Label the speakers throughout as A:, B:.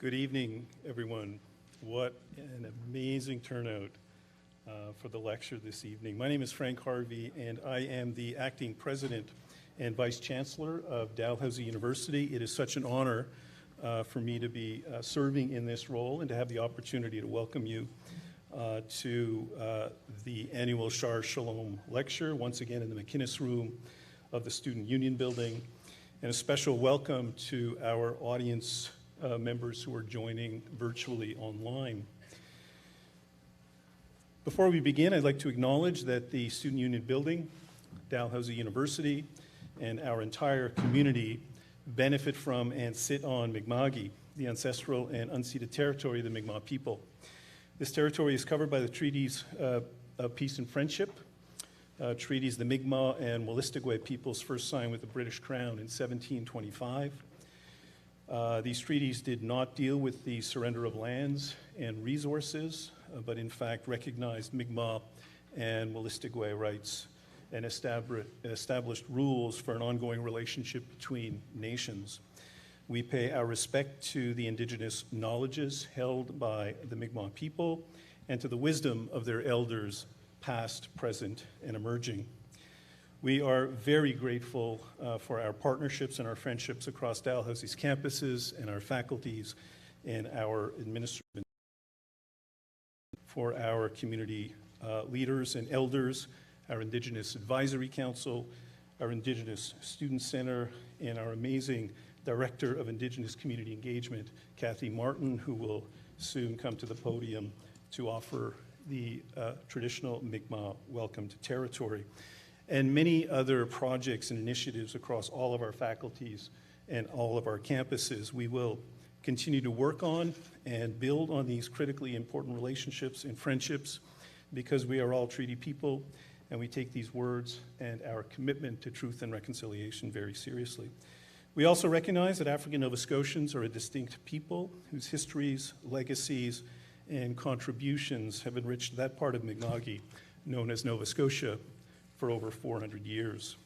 A: Good evening, everyone. What an amazing turnout for the lecture this evening. My name is Frank Harvey, and I am the acting president and vice chancellor of Dalhousie University. It is such an honor for me to be serving in this role and to have the opportunity to welcome you to the annual Shaar Shalom lecture, once again in the McInnes Room of the Student Union Building. And a special welcome to our audience members who are joining virtually online. Before we begin, I'd like to acknowledge that the Student Union Building, Dalhousie University, and our entire community benefit from and sit on Mi'kma'ki, the ancestral and unceded territory of the Mi'kmaq people. This territory is covered by the treaties of peace and friendship, treaties the Mi'kmaq and Wolastoqey peoples first signed with the British Crown in 1725. These treaties did not deal with the surrender of lands and resources, but in fact recognized Mi'kmaq and Wolastoqey rights and established rules for an ongoing relationship between nations. We pay our respect to the Indigenous knowledges held by the Mi'kmaq people and to the wisdom of their elders, past, present, and emerging. We are very grateful for our partnerships and our friendships across Dalhousie's campuses and our faculties and our administration, for our community leaders and elders, our Indigenous Advisory Council, our Indigenous Student Center, and our amazing Director of Indigenous Community Engagement, Kathy Martin, who will soon come to the podium to offer the traditional Mi'kmaq welcome to territory, and many other projects and initiatives across all of our faculties and all of our campuses. We will continue to work on and build on these critically important relationships and friendships because we are all treaty people, and we take these words and our commitment to truth and reconciliation very seriously. We also recognize that African Nova Scotians are a distinct people whose histories, legacies, and contributions have enriched that part of Mi'kma'ki known as Nova Scotia for over 400 years.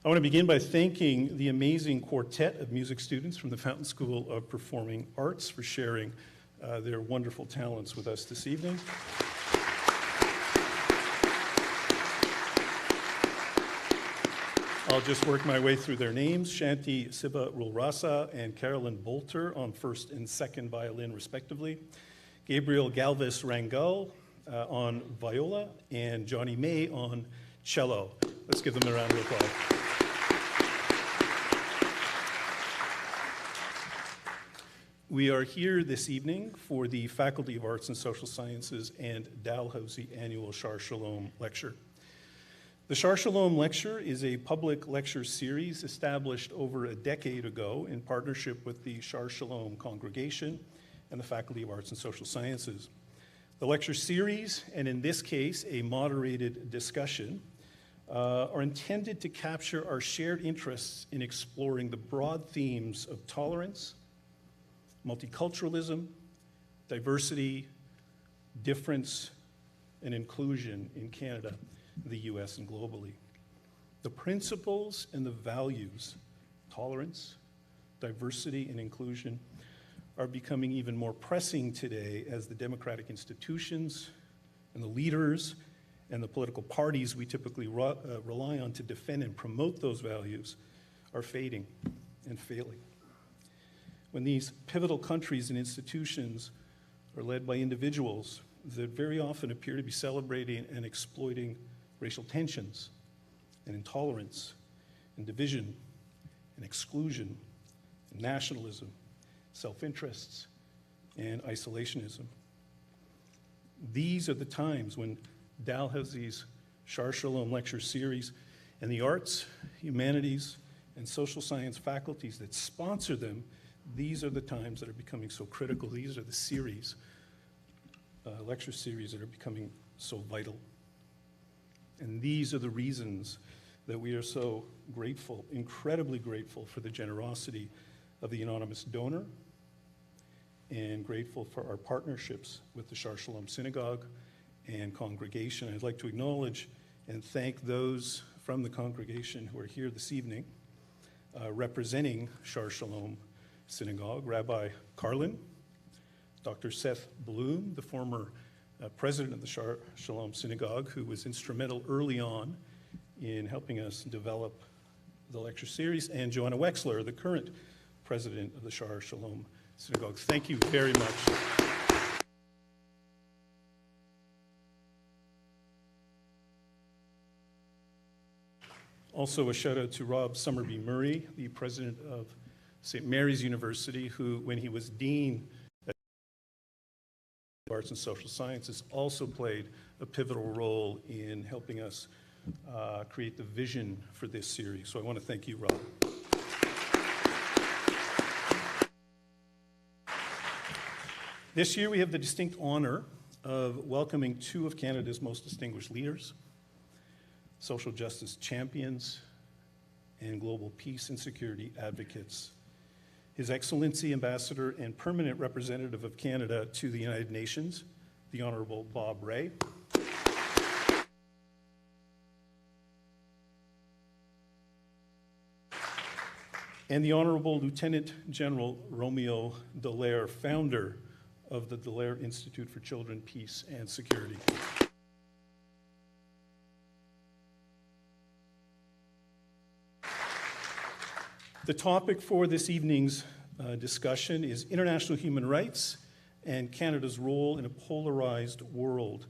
A: I want to begin by thanking the amazing quartet of music students from the Fountain School of Performing Arts for sharing their wonderful talents with us this evening. I'll just work my way through their names. Shanti Siba Rulrasa and Carolyn Bolter on first and second violin, respectively. Gabriel Galvis Rangel on viola, and Johnny May on cello. Let's give them a round of applause. We are here this evening for the Faculty of Arts and Social Sciences and Dalhousie Annual Shaar Shalom Lecture. The Shaar Shalom Lecture is a public lecture series established over a decade ago in partnership with the Shaar Shalom congregation and the Faculty of Arts and Social Sciences. The lecture series, and in this case, a moderated discussion, are intended to capture our shared interests in exploring the broad themes of tolerance, multiculturalism, diversity, difference, and inclusion in Canada, the US, and globally. The principles and the values, tolerance, diversity, and inclusion, are becoming even more pressing today as the democratic institutions and the leaders and the political parties we typically rely on to defend and promote those values are fading and failing. When these pivotal countries and institutions are led by individuals that very often appear to be celebrating and exploiting racial tensions and intolerance and division and exclusion and nationalism, self-interests, and isolationism. These are the times when Dalhousie's Shaar Shalom Lecture Series and the arts, humanities, and social science faculties that sponsor them, these are the times that are becoming so critical. These are the series, lecture series that are becoming so vital. And these are the reasons that we are so grateful, incredibly grateful for the generosity of the anonymous donor and grateful for our partnerships with the Shaar Shalom Synagogue and congregation. I'd like to acknowledge and thank those from the congregation who are here this evening representing Shaar Shalom Synagogue, Rabbi Carlin, Dr. Seth Bloom, the former president of the Shaar Shalom Synagogue, who was instrumental early on in helping us develop the lecture series, and Joanna Wexler, the current president of the Shaar Shalom Synagogue. Thank you very much. Also a shout out to Rob Summerby Murray, the president of St. Mary's University, who, when he was dean of Arts and Social Sciences, also played a pivotal role in helping us create the vision for this series. So I want to thank you, Rob. This year we have the distinct honor of welcoming two of Canada's most distinguished leaders, social justice champions, and global peace and security advocates. His Excellency Ambassador and Permanent Representative of Canada to the United Nations, the Honourable Bob Rae. And the Honourable Lieutenant General Roméo Dallaire, founder of the Dallaire Institute for Children, Peace and Security. The topic for this evening's discussion is international human rights and Canada's role in a polarized world.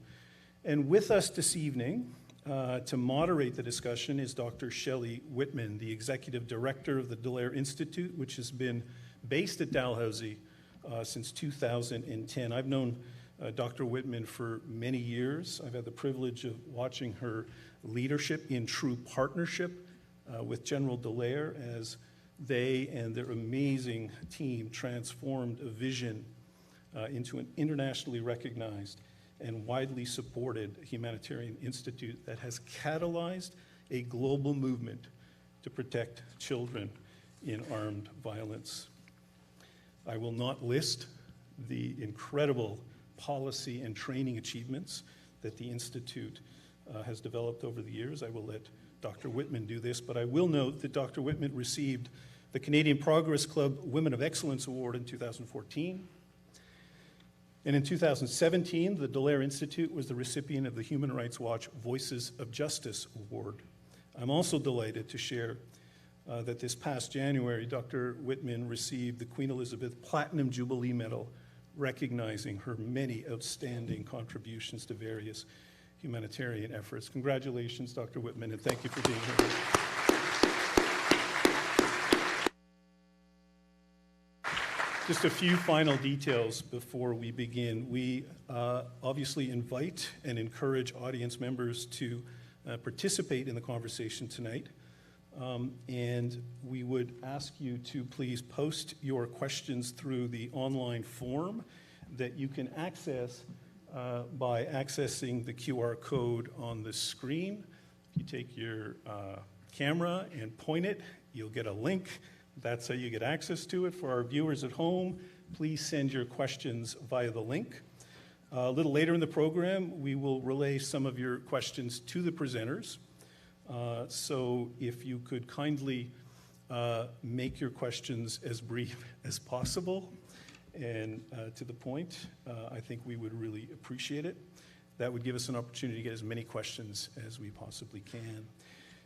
A: And with us this evening to moderate the discussion is Dr. Shelly Whitman, the Executive Director of the Dallaire Institute, which has been based at Dalhousie since 2010. I've known Dr. Whitman for many years. I've had the privilege of watching her leadership in true partnership with General Dallaire as they and their amazing team transformed a vision into an internationally recognized and widely supported humanitarian institute that has catalyzed a global movement to protect children in armed violence. I will not list the incredible policy and training achievements that the Institute has developed over the years. I will let Dr. Whitman do this, but I will note that Dr. Whitman received the Canadian Progress Club Women of Excellence Award in 2014. And in 2017, the Dallaire Institute was the recipient of the Human Rights Watch Voices of Justice Award. I'm also delighted to share that this past January, Dr. Whitman received the Queen Elizabeth Platinum Jubilee Medal, recognizing her many outstanding contributions to various humanitarian efforts. Congratulations, Dr. Whitman, and thank you for being here. Just a few final details before we begin. We obviously invite and encourage audience members to participate in the conversation tonight. And we would ask you to please post your questions through the online form that you can access by accessing the QR code on the screen. If you take your camera and point it, you'll get a link. That's how you get access to it. For our viewers at home, please send your questions via the link. A little later in the program, we will relay some of your questions to the presenters. So if you could kindly make your questions as brief as possible and to the point, I think we would really appreciate it. That would give us an opportunity to get as many questions as we possibly can.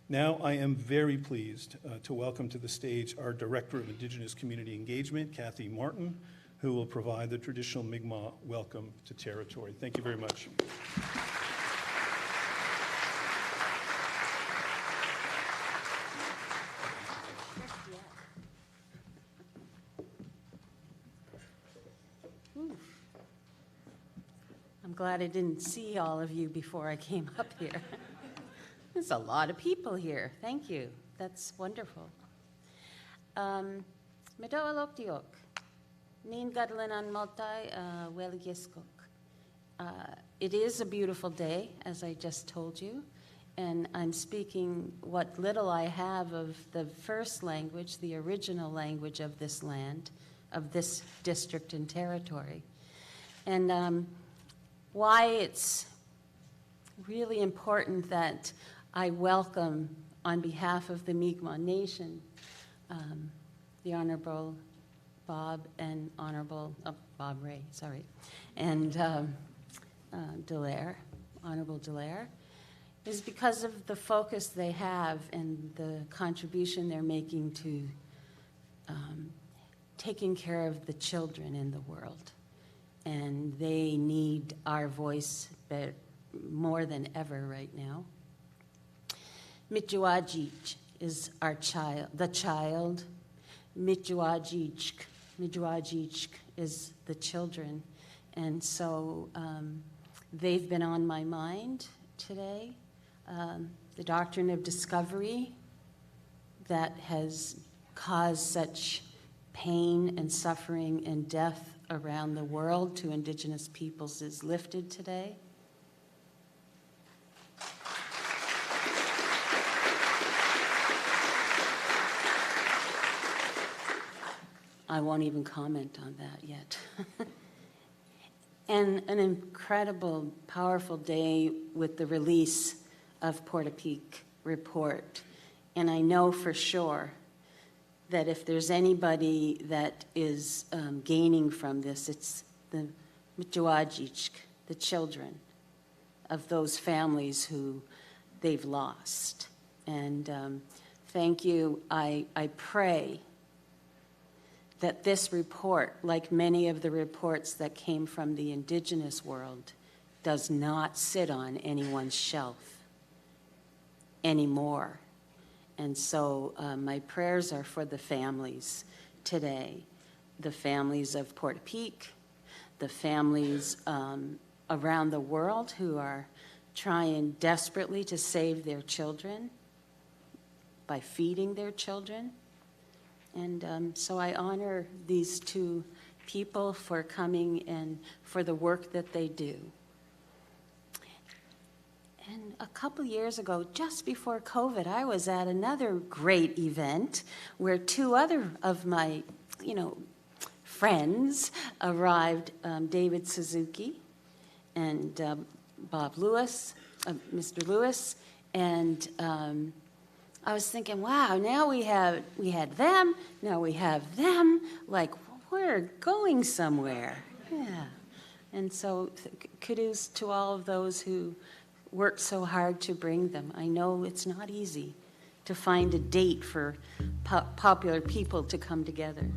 A: Now, I am very pleased to welcome to the stage our Director of Indigenous Community Engagement, Kathy Martin, who will provide the traditional Mi'kmaq welcome to territory. Thank you very much.
B: I'm glad I didn't see all of you before I came up here. There's a lot of people here. Thank you. That's wonderful. Medoaloktiok, Nin Gadlanan Maltai, Weligiskok. It is a beautiful day, as I just told you, and I'm speaking what little I have of the first language, the original language of this land, of this district and territory. And why it's really important that I welcome, on behalf of the Mi'kmaq Nation, the Honorable Bob and Honorable, Bob Rae, sorry, and Dallaire, Honorable Dallaire, is because of the focus they have and the contribution they're making to taking care of the children in the world. And they need our voice more than ever right now. Mitjuajij is our child, the child. Mitjuajij is the children. And so they've been on my mind today. The doctrine of discovery that has caused such pain and suffering and death around the world to Indigenous peoples is lifted today. I won't even comment on that yet. And an incredible, powerful day with the release of Portapique report. And I know for sure that if there's anybody that is gaining from this, it's the Mitjuajij, the children of those families who they've lost. And thank you. I pray that this report, like many of the reports that came from the Indigenous world, does not sit on anyone's shelf anymore. And so my prayers are for the families today, the families of Portapique, the families around the world who are trying desperately to save their children by feeding their children. And so I honor these two people for coming and for the work that they do. And a couple years ago, just before COVID, I was at another great event where two other of my, friends arrived, David Suzuki and Bob Lewis, Mr. Lewis, and I was thinking, wow, now we had them, now we have them, like we're going somewhere. Yeah. And so kudos to all of those who worked so hard to bring them. I know it's not easy to find a date for popular people to come together.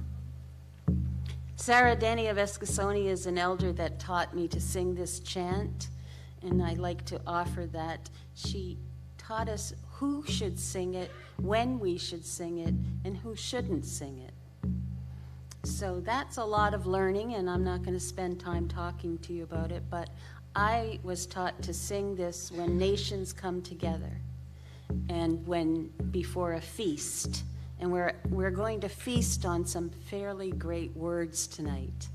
B: Sarah Denny of Eskasoni is an elder that taught me to sing this chant, and I like to offer that. She taught us who should sing it, when we should sing it, and who shouldn't sing it. So that's a lot of learning, and I'm not going to spend time talking to you about it, but I was taught to sing this when nations come together and when before a feast. And we're going to feast on some fairly great words tonight.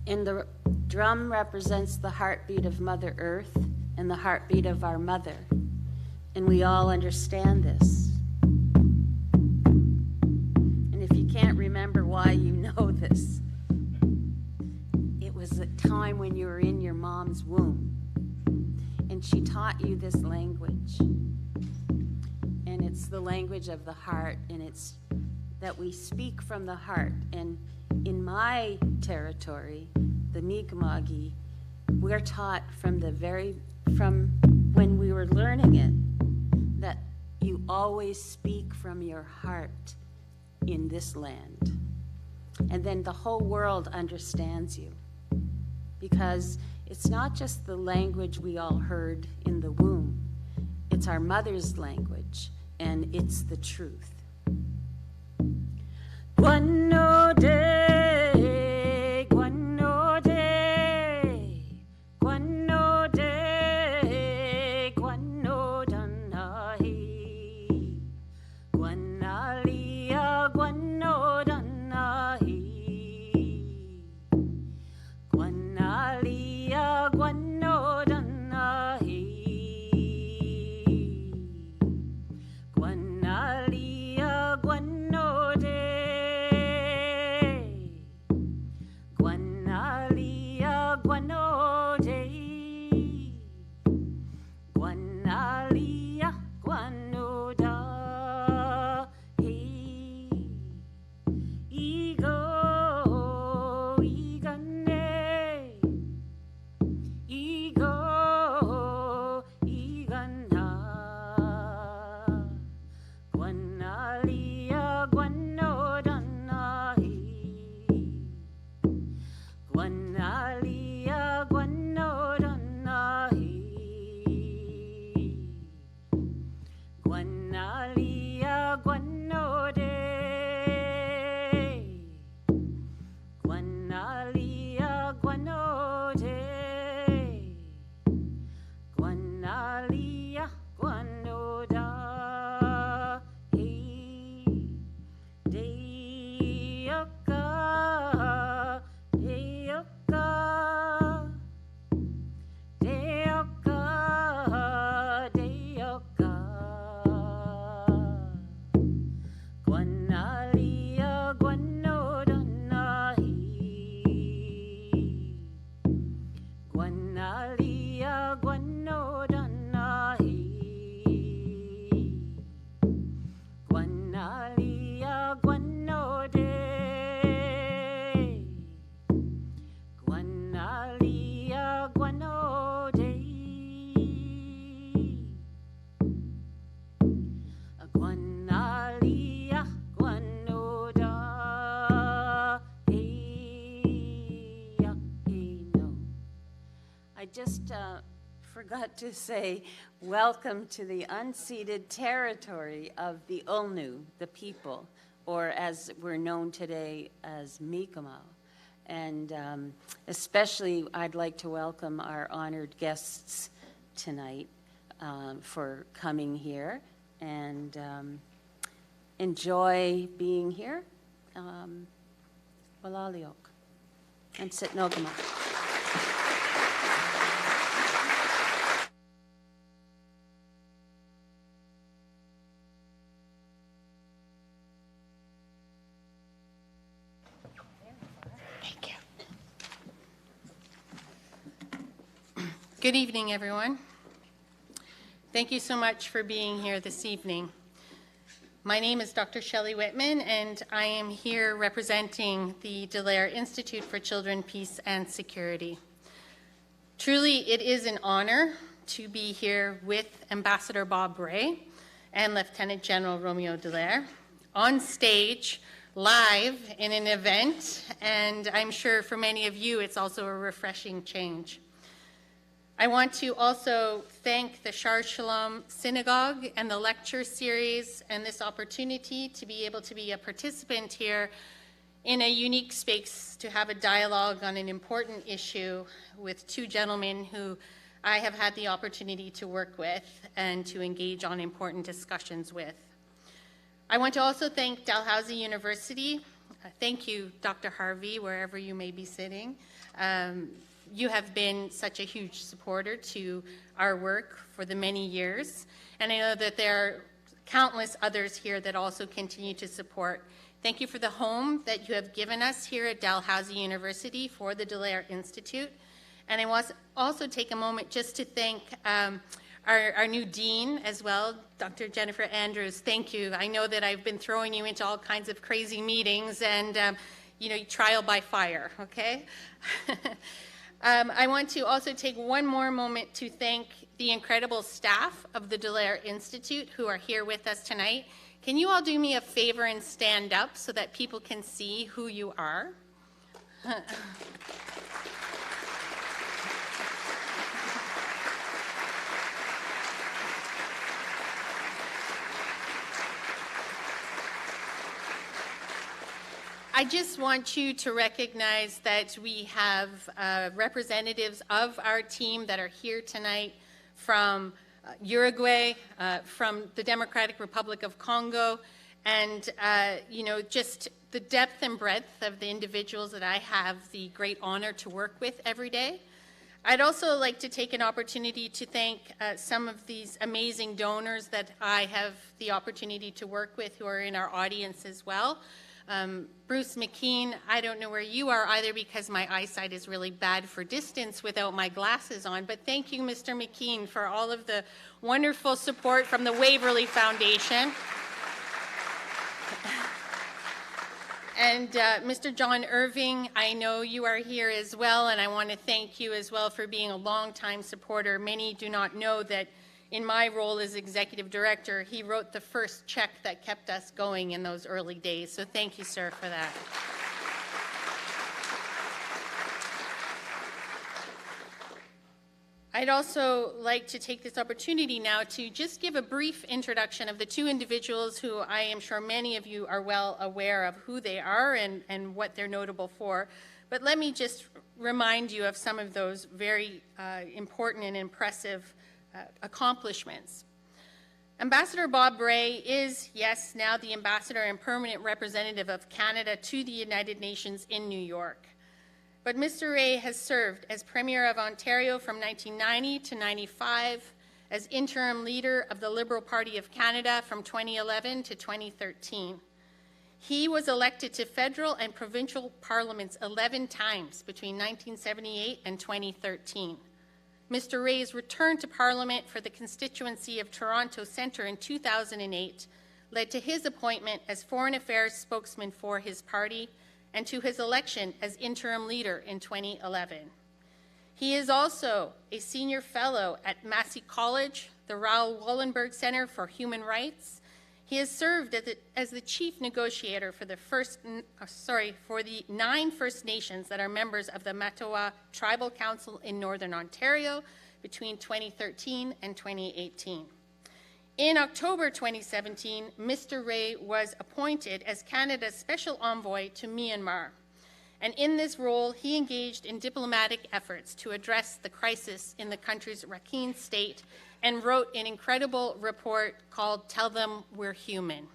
B: And the drum represents the heartbeat of Mother Earth and the heartbeat of our mother. And we all understand this. And if you can't remember why you know this, it was a time when you were in your mom's womb. And she taught you this language. And it's the language of the heart, and it's that we speak from the heart. And in my territory, the Mi'kma'ki, we're taught from when we were learning it, that you always speak from your heart in this land. And then the whole world understands you. Because it's not just the language we all heard in the womb, it's our mother's language, and it's the truth. Guano de, guano de, guano de, guano danahi, guanalia, guano danahi, guanalia, guano danahi. Guanalia, guano de, just forgot to say welcome to the unceded territory of the Ulnu, the people, or as we're known today as Mi'kmaq. And especially I'd like to welcome our honored guests tonight for coming here and enjoy being here. Walaliok and Sitnogama.
C: Good evening, everyone. Thank you so much for being here this evening. My name is Dr. Shelly Whitman, and I am here representing the Dallaire Institute for Children, Peace, and Security. Truly, it is an honor to be here with Ambassador Bob Ray and Lieutenant General Roméo Dallaire on stage, live in an event, and I'm sure for many of you it's also a refreshing change. I want to also thank the Shaar Shalom Synagogue and the lecture series and this opportunity to be able to be a participant here in a unique space to have a dialogue on an important issue with two gentlemen who I have had the opportunity to work with and to engage on important discussions with. I want to also thank Dalhousie University. Thank you, Dr. Harvey, wherever you may be sitting. You have been such a huge supporter to our work for the many years, and I know that there are countless others here that also continue to support. Thank you for the home that you have given us here at Dalhousie University for the Dallaire Institute, and I want to also take a moment just to thank our new dean as well, Dr. Jennifer Andrews. Thank you. I know that I've been throwing you into all kinds of crazy meetings and, trial by fire, okay? I want to also take one more moment to thank the incredible staff of the Dallaire Institute who are here with us tonight. Can you all do me a favor and stand up so that people can see who you are? I just want you to recognize that we have representatives of our team that are here tonight from Uruguay, from the Democratic Republic of Congo, and just the depth and breadth of the individuals that I have the great honor to work with every day. I'd also like to take an opportunity to thank some of these amazing donors that I have the opportunity to work with who are in our audience as well. Bruce McKean, I don't know where you are either because my eyesight is really bad for distance without my glasses on, but thank you, Mr. McKean, for all of the wonderful support from the Waverly Foundation. And Mr. John Irving, I know you are here as well, and I want to thank you as well for being a longtime supporter. Many do not know that in my role as executive director, he wrote the first check that kept us going in those early days. So thank you, sir, for that. I'd also like to take this opportunity now to just give a brief introduction of the two individuals who I am sure many of you are well aware of who they are and what they're notable for. But let me just remind you of some of those very important and impressive accomplishments. Ambassador Bob Ray is, yes, now the ambassador and permanent representative of Canada to the United Nations in New York. But Mr. Ray has served as Premier of Ontario from 1990 to 95, as interim leader of the Liberal Party of Canada from 2011 to 2013. He was elected to federal and provincial parliaments 11 times between 1978 and 2013. Mr. Ray's return to Parliament for the constituency of Toronto Centre in 2008 led to his appointment as Foreign Affairs spokesman for his party and to his election as interim leader in 2011. He is also a senior fellow at Massey College, the Raoul Wallenberg Center for Human Rights. He has served as the chief negotiator for the for the 9 First Nations that are members of the Matawa Tribal Council in Northern Ontario between 2013 and 2018. In October 2017, Mr. Ray was appointed as Canada's special envoy to Myanmar. And in this role, he engaged in diplomatic efforts to address the crisis in the country's Rakhine state and wrote an incredible report called Tell Them We're Human.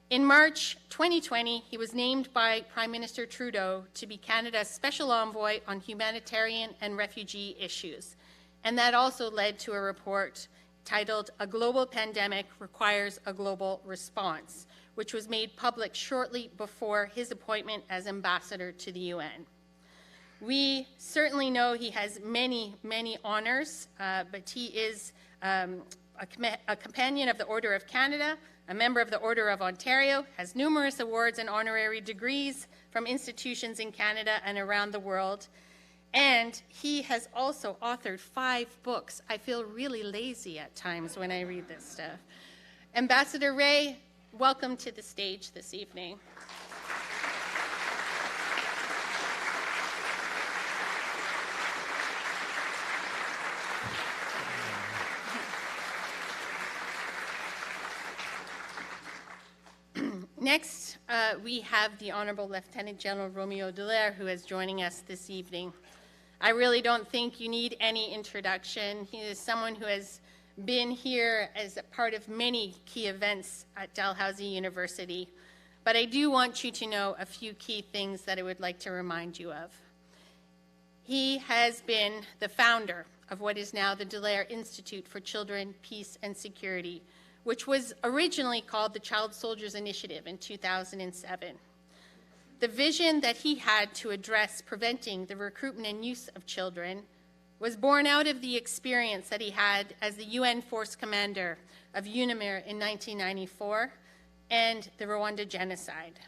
C: In March 2020, he was named by Prime Minister Trudeau to be Canada's special envoy on humanitarian and refugee issues. And that also led to a report titled A Global Pandemic Requires a Global Response, which was made public shortly before his appointment as ambassador to the UN. We certainly know he has many, many honors, but he is a companion of the Order of Canada, a member of the Order of Ontario, has numerous awards and honorary degrees from institutions in Canada and around the world, and he has also authored 5 books. I feel really lazy at times when I read this stuff. Ambassador Ray, welcome to the stage this evening. Next, we have the Honorable Lieutenant General Roméo Dallaire, who is joining us this evening. I really don't think you need any introduction. He is someone who has been here as a part of many key events at Dalhousie University, but I do want you to know a few key things that I would like to remind you of. He has been the founder of what is now the Dallaire Institute for Children, Peace, and Security, which was originally called the Child Soldiers Initiative in 2007. The vision that he had to address preventing the recruitment and use of children was born out of the experience that he had as the UN Force Commander of UNAMIR in 1994 and the Rwanda genocide.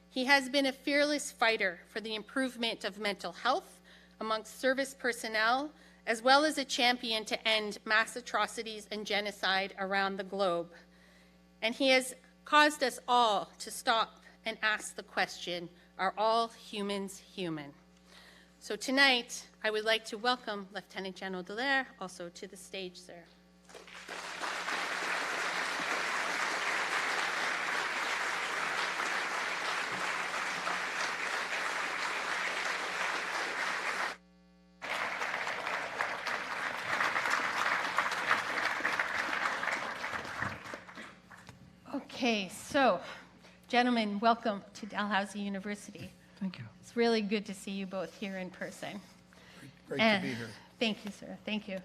C: He has been a fearless fighter for the improvement of mental health amongst service personnel, as well as a champion to end mass atrocities and genocide around the globe. And he has caused us all to stop and ask the question, are all humans human? So tonight, I would like to welcome Lieutenant General Dallaire also to the stage, sir. Okay, so, gentlemen, welcome to Dalhousie University.
D: Thank you.
C: It's really good to see you both here in person.
D: Great to be here.
C: Thank you, sir. Thank you.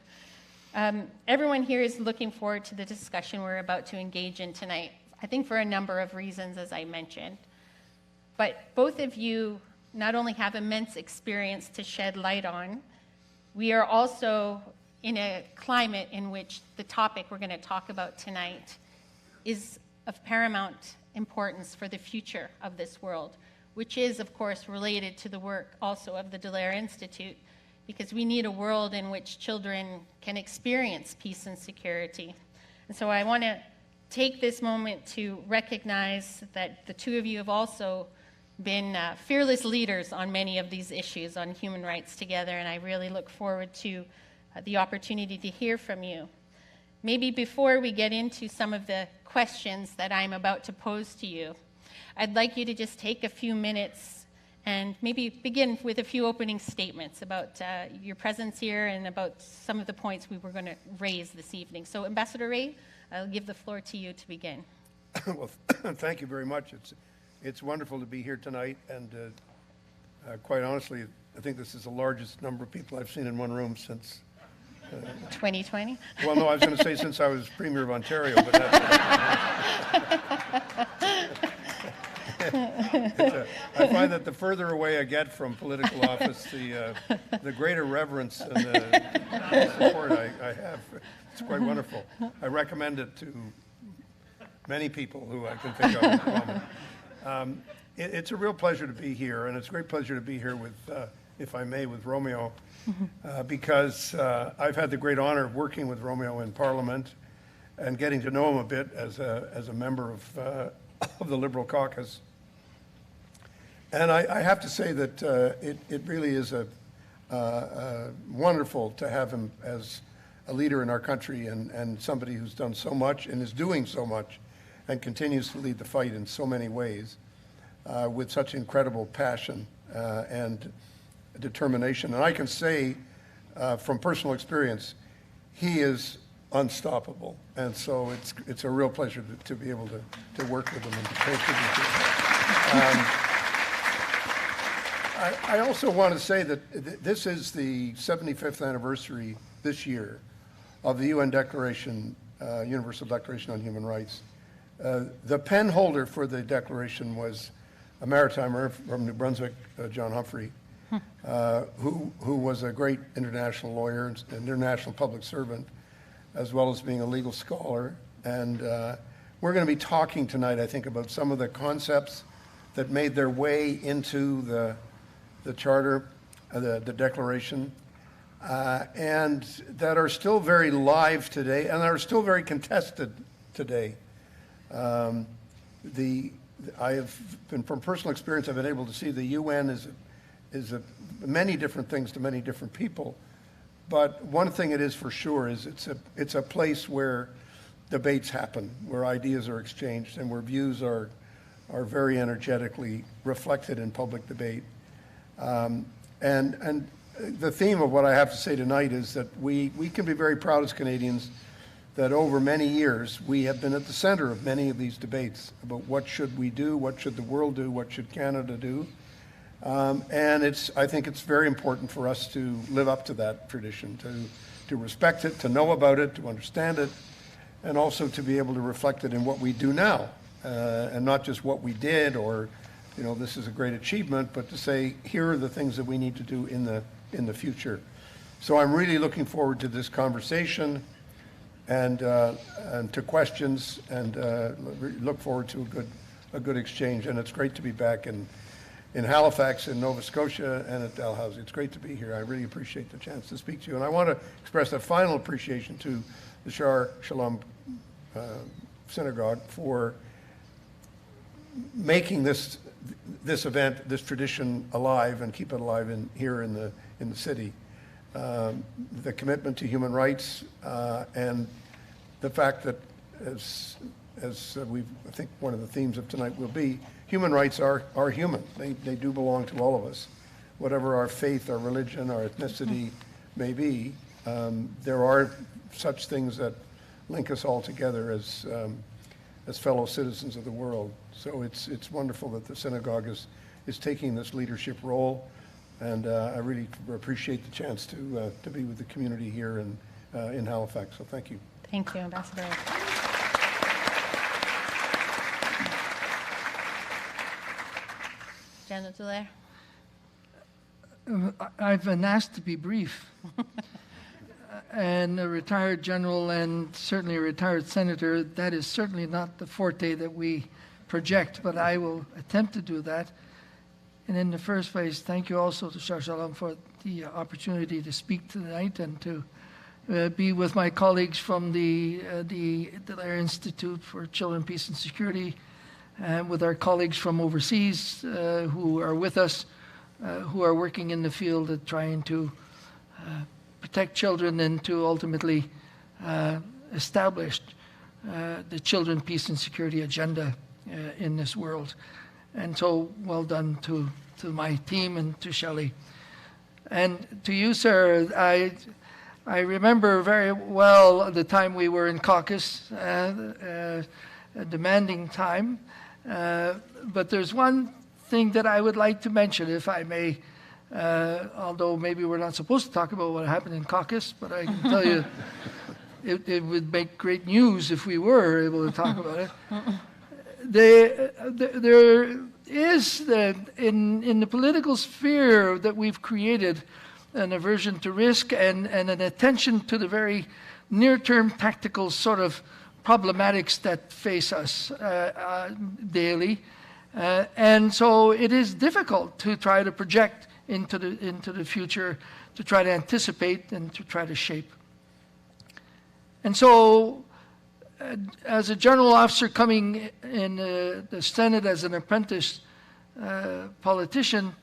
C: Everyone here is looking forward to the discussion we're about to engage in tonight, I think for a number of reasons, as I mentioned. But both of you not only have immense experience to shed light on, we are also in a climate in which the topic we're going to talk about tonight is of paramount importance for the future of this world, which is, of course, related to the work also of the Dallaire Institute, because we need a world in which children can experience peace and security. And so I want to take this moment to recognize that the two of you have also been fearless leaders on many of these issues on human rights together, and I really look forward to the opportunity to hear from you. Maybe before we get into some of the questions that I'm about to pose to you, I'd like you to just take a few minutes and maybe begin with a few opening statements about your presence here and about some of the points we were going to raise this evening. So, Ambassador Ray, I'll give the floor to you to begin.
D: Well, thank you very much. It's wonderful to be here tonight, and quite honestly, I think this is the largest number of people I've seen in one room since
C: 2020?
D: Well, no, I was going to say since I was Premier of Ontario, but that's I find that the further away I get from political office, the greater reverence and the support I have. It's quite wonderful. I recommend it to many people who I can think of at the moment. It's a real pleasure to be here, and it's a great pleasure to be here with, if I may, with Roméo, because I've had the great honor of working with Roméo in Parliament and getting to know him a bit as a member of the Liberal caucus. And I have to say that it really is wonderful to have him as a leader in our country and somebody who's done so much and is doing so much and continues to lead the fight in so many ways with such incredible passion and determination. And I can say from personal experience, he is unstoppable. And so it's a real pleasure to be able to work with him and to contribute to him. I also want to say that this is the 75th anniversary this year of the UN Declaration, Universal Declaration on Human Rights. The pen holder for the declaration was a maritimer from New Brunswick, John Humphrey, who was a great international lawyer, an international public servant, as well as being a legal scholar. And we're going to be talking tonight, I think, about some of the concepts that made their way into the charter, the declaration, and that are still very live today and are still very contested today. I have been, from personal experience, I've been able to see the UN is many different things to many different people. But one thing it is for sure is it's a place where debates happen, where ideas are exchanged, and where views are very energetically reflected in public debate. And the theme of what I have to say tonight is that we can be very proud as Canadians that over many years we have been at the center of many of these debates about what should we do, what should the world do, what should Canada do. And I think it's very important for us to live up to that tradition, to respect it, to know about it, to understand it, and also to be able to reflect it in what we do now, and not just what we did or, this is a great achievement, but to say, here are the things that we need to do in the future. So I'm really looking forward to this conversation and to questions, and look forward to a good exchange. And it's great to be back in Halifax, in Nova Scotia, and at Dalhousie. It's great to be here. I really appreciate the chance to speak to you. And I want to express a final appreciation to the Shaar Shalom Synagogue for making this event, this tradition alive and keep it alive here in the city. The commitment to human rights and the fact that, as I think one of the themes of tonight will be, human rights are human. They do belong to all of us. Whatever our faith, our religion, our ethnicity may be, there are such things that link us all together as fellow citizens of the world. So it's wonderful that the synagogue is taking this leadership role, and I really appreciate the chance to be with the community here in Halifax. So thank you.
C: Thank you, Ambassador. Janet Dallaire.
E: I've been asked to be brief. And a retired general and certainly a retired senator, that is certainly not the forte that we project, but I will attempt to do that. And in the first place, thank you also to Shaar Shalom for the opportunity to speak tonight and to be with my colleagues from the Dallaire Institute for Children, Peace and Security, and with our colleagues from overseas who are with us, who are working in the field at trying to protect children and to ultimately establish the Children, Peace and Security agenda in this world. And so well done to my team and to Shelly. And to you, sir, I remember very well the time we were in caucus, a demanding time. But there's one thing that I would like to mention, if I may, although maybe we're not supposed to talk about what happened in caucus, but I can tell you it would make great news if we were able to talk about it. There is, in the political sphere that we've created, an aversion to risk and an attention to the very near-term tactical sort of problematics that face us daily. And so it is difficult to try to project into the future, to try to anticipate and to try to shape. And so as a general officer coming in the Senate as an apprentice politician,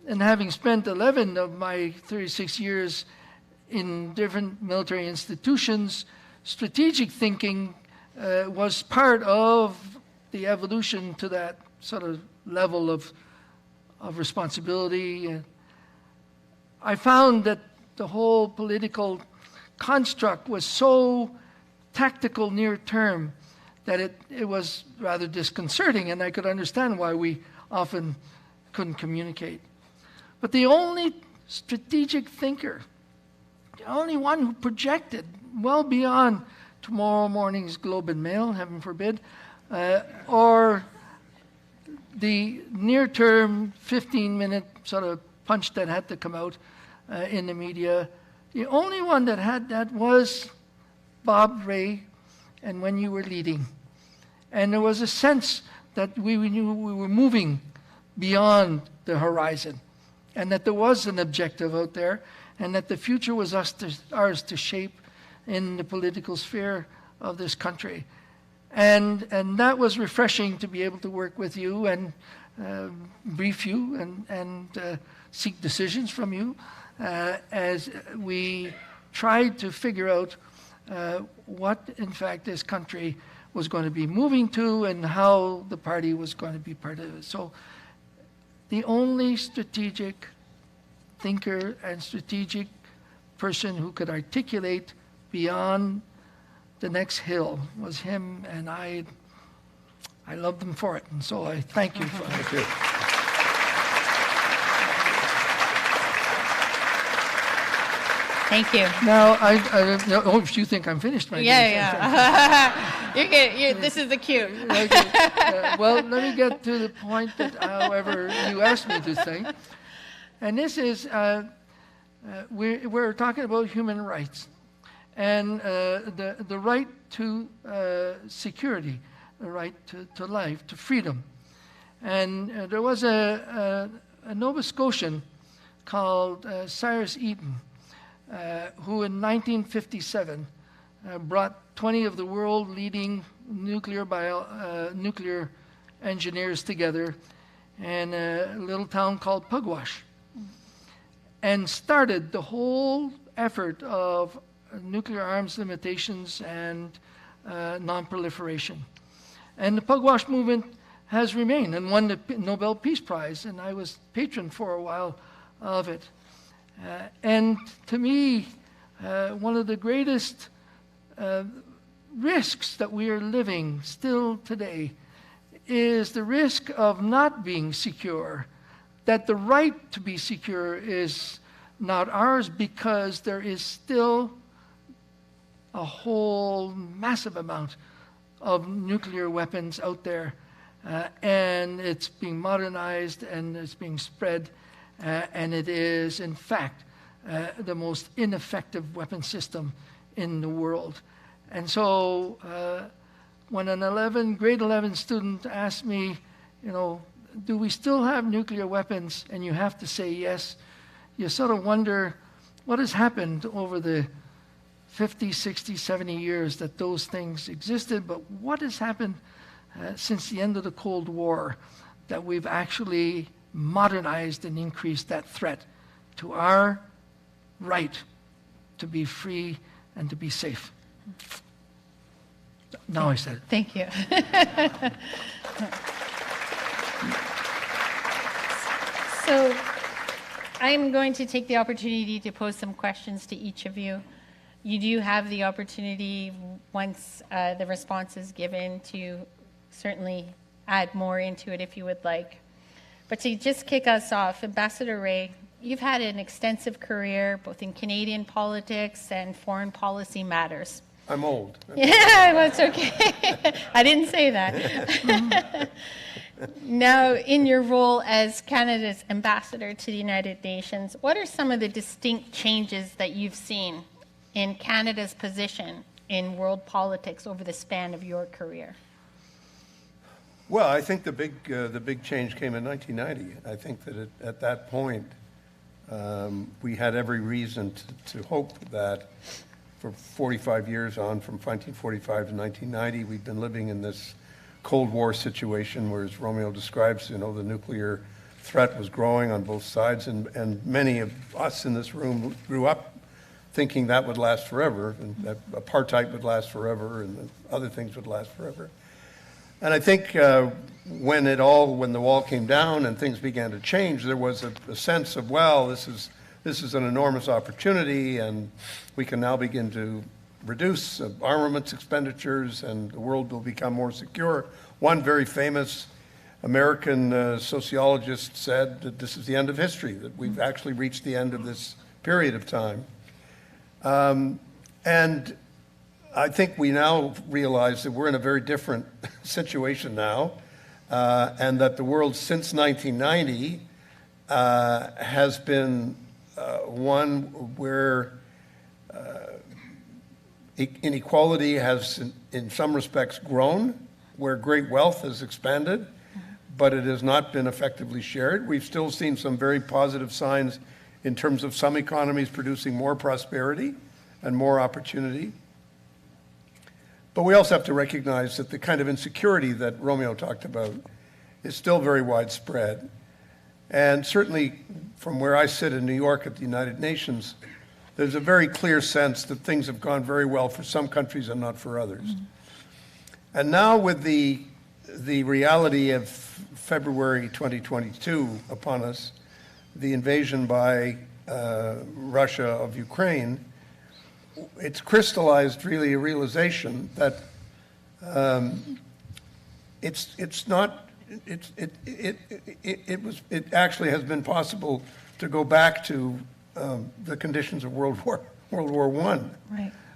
E: and having spent 11 of my 36 years in different military institutions, strategic thinking was part of the evolution to that sort of level of responsibility. I found that the whole political construct was so tactical near term that it was rather disconcerting, and I could understand why we often couldn't communicate. But the only strategic thinker, the only one who projected well beyond tomorrow morning's Globe and Mail, heaven forbid, or the near-term 15-minute sort of punch that had to come out in the media, the only one that had that was Bob Ray, and when you were leading. And there was a sense that we knew we were moving beyond the horizon, and that there was an objective out there, and that the future was ours to shape in the political sphere of this country. And that was refreshing to be able to work with you and brief you and seek decisions from you as we tried to figure out what, in fact, this country was going to be moving to and how the party was going to be part of it. So the only strategic thinker and strategic person who could articulate beyond the next hill was him, and I loved him for it, and so I thank you for it.
D: Thank you.
C: Thank you.
E: Now, if you think I'm finished, my
C: Yeah. You're good. This is the cue.
E: Okay. Well, let me get to the point that, however, you asked me to say. And this is, we're talking about human rights and the right to security, the right to life, to freedom. And there was a Nova Scotian called Cyrus Eaton, who in 1957 brought 20 of the world leading nuclear engineers together in a little town called Pugwash, and started the whole effort of nuclear arms limitations and non-proliferation. And the Pugwash movement has remained and won the Nobel Peace Prize, and I was patron for a while of it. And to me, one of the greatest risks that we are living still today is the risk of not being secure, that the right to be secure is not ours because there is still a whole massive amount of nuclear weapons out there, and it's being modernized and it's being spread. And it is, in fact, the most ineffective weapon system in the world. And so when an grade 11 student asked me, do we still have nuclear weapons? And you have to say yes. You sort of wonder what has happened over the 50, 60, 70 years that those things existed, but what has happened since the end of the Cold War that we've actually modernized and increased that threat to our right to be free and to be safe. Now I said it.
C: Thank you. So I'm going to take the opportunity to pose some questions to each of you. You do have the opportunity, once the response is given, to certainly add more into it if you would like. But to just kick us off, Ambassador Ray, you've had an extensive career both in Canadian politics and foreign policy matters.
D: I'm old.
C: Yeah, well, it's okay. I didn't say that. Now, in your role as Canada's ambassador to the United Nations, what are some of the distinct changes that you've seen in Canada's position in world politics over the span of your career?
D: Well, I think the big change came in 1990. I think that at that point, we had every reason to hope that for 45 years on, from 1945 to 1990. We've been living in this Cold War situation where, as Roméo describes, the nuclear threat was growing on both sides, and many of us in this room grew up thinking that would last forever, and that apartheid would last forever, and that other things would last forever. And I think when the wall came down and things began to change, there was a sense of, well, this is an enormous opportunity, and we can now begin to reduce armaments expenditures, and the world will become more secure. One very famous American sociologist said that this is the end of history, that we've actually reached the end of this period of time. And I think we now realize that we're in a very different situation now, and that the world since 1990 has been one where inequality has, in some respects, grown, where great wealth has expanded, but it has not been effectively shared. We've still seen some very positive signs in terms of some economies producing more prosperity and more opportunity. But we also have to recognize that the kind of insecurity that Roméo talked about is still very widespread. And certainly from where I sit in New York at the United Nations, there's a very clear sense that things have gone very well for some countries and not for others. And now with the reality of February 2022 upon us, the invasion by Russia of Ukraine, it's crystallized really a realization that it actually has been possible to go back to the conditions of World War I.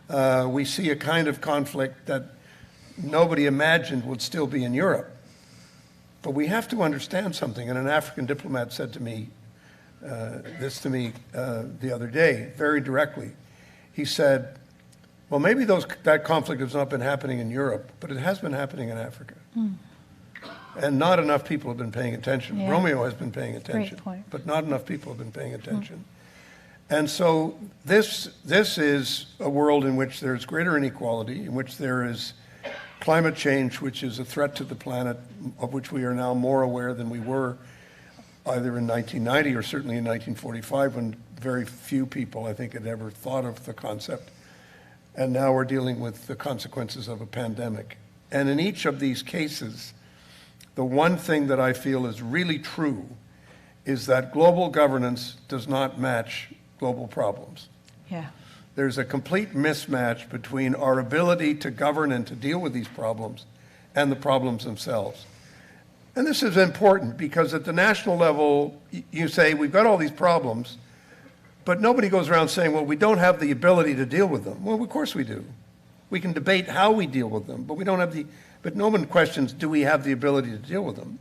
F: Right.
D: We see a kind of conflict that nobody imagined would still be in Europe. But we have to understand something, and an African diplomat said to me this to me the other day, very directly. He said, well, maybe that conflict has not been happening in Europe, but it has been happening in Africa. And not enough people have been paying attention.
F: Yeah.
D: Roméo has been paying attention,
F: Great point.
D: but not enough people have been paying attention. And so this is a world in which there's greater inequality, in which there is climate change, which is a threat to the planet, of which we are now more aware than we were either in 1990 or certainly in 1945, when very few people, I think, had ever thought of the concept. And now we're dealing with the consequences of a pandemic. And in each of these cases, the one thing that I feel is really true is that global governance does not match global problems.
F: Yeah.
D: There's a complete mismatch between our ability to govern and to deal with these problems and the problems themselves. And this is important because at the national level, you say, we've got all these problems, but nobody goes around saying, well, we don't have the ability to deal with them. Well, of course we do. We can debate how we deal with them, but but no one questions, do we have the ability to deal with them?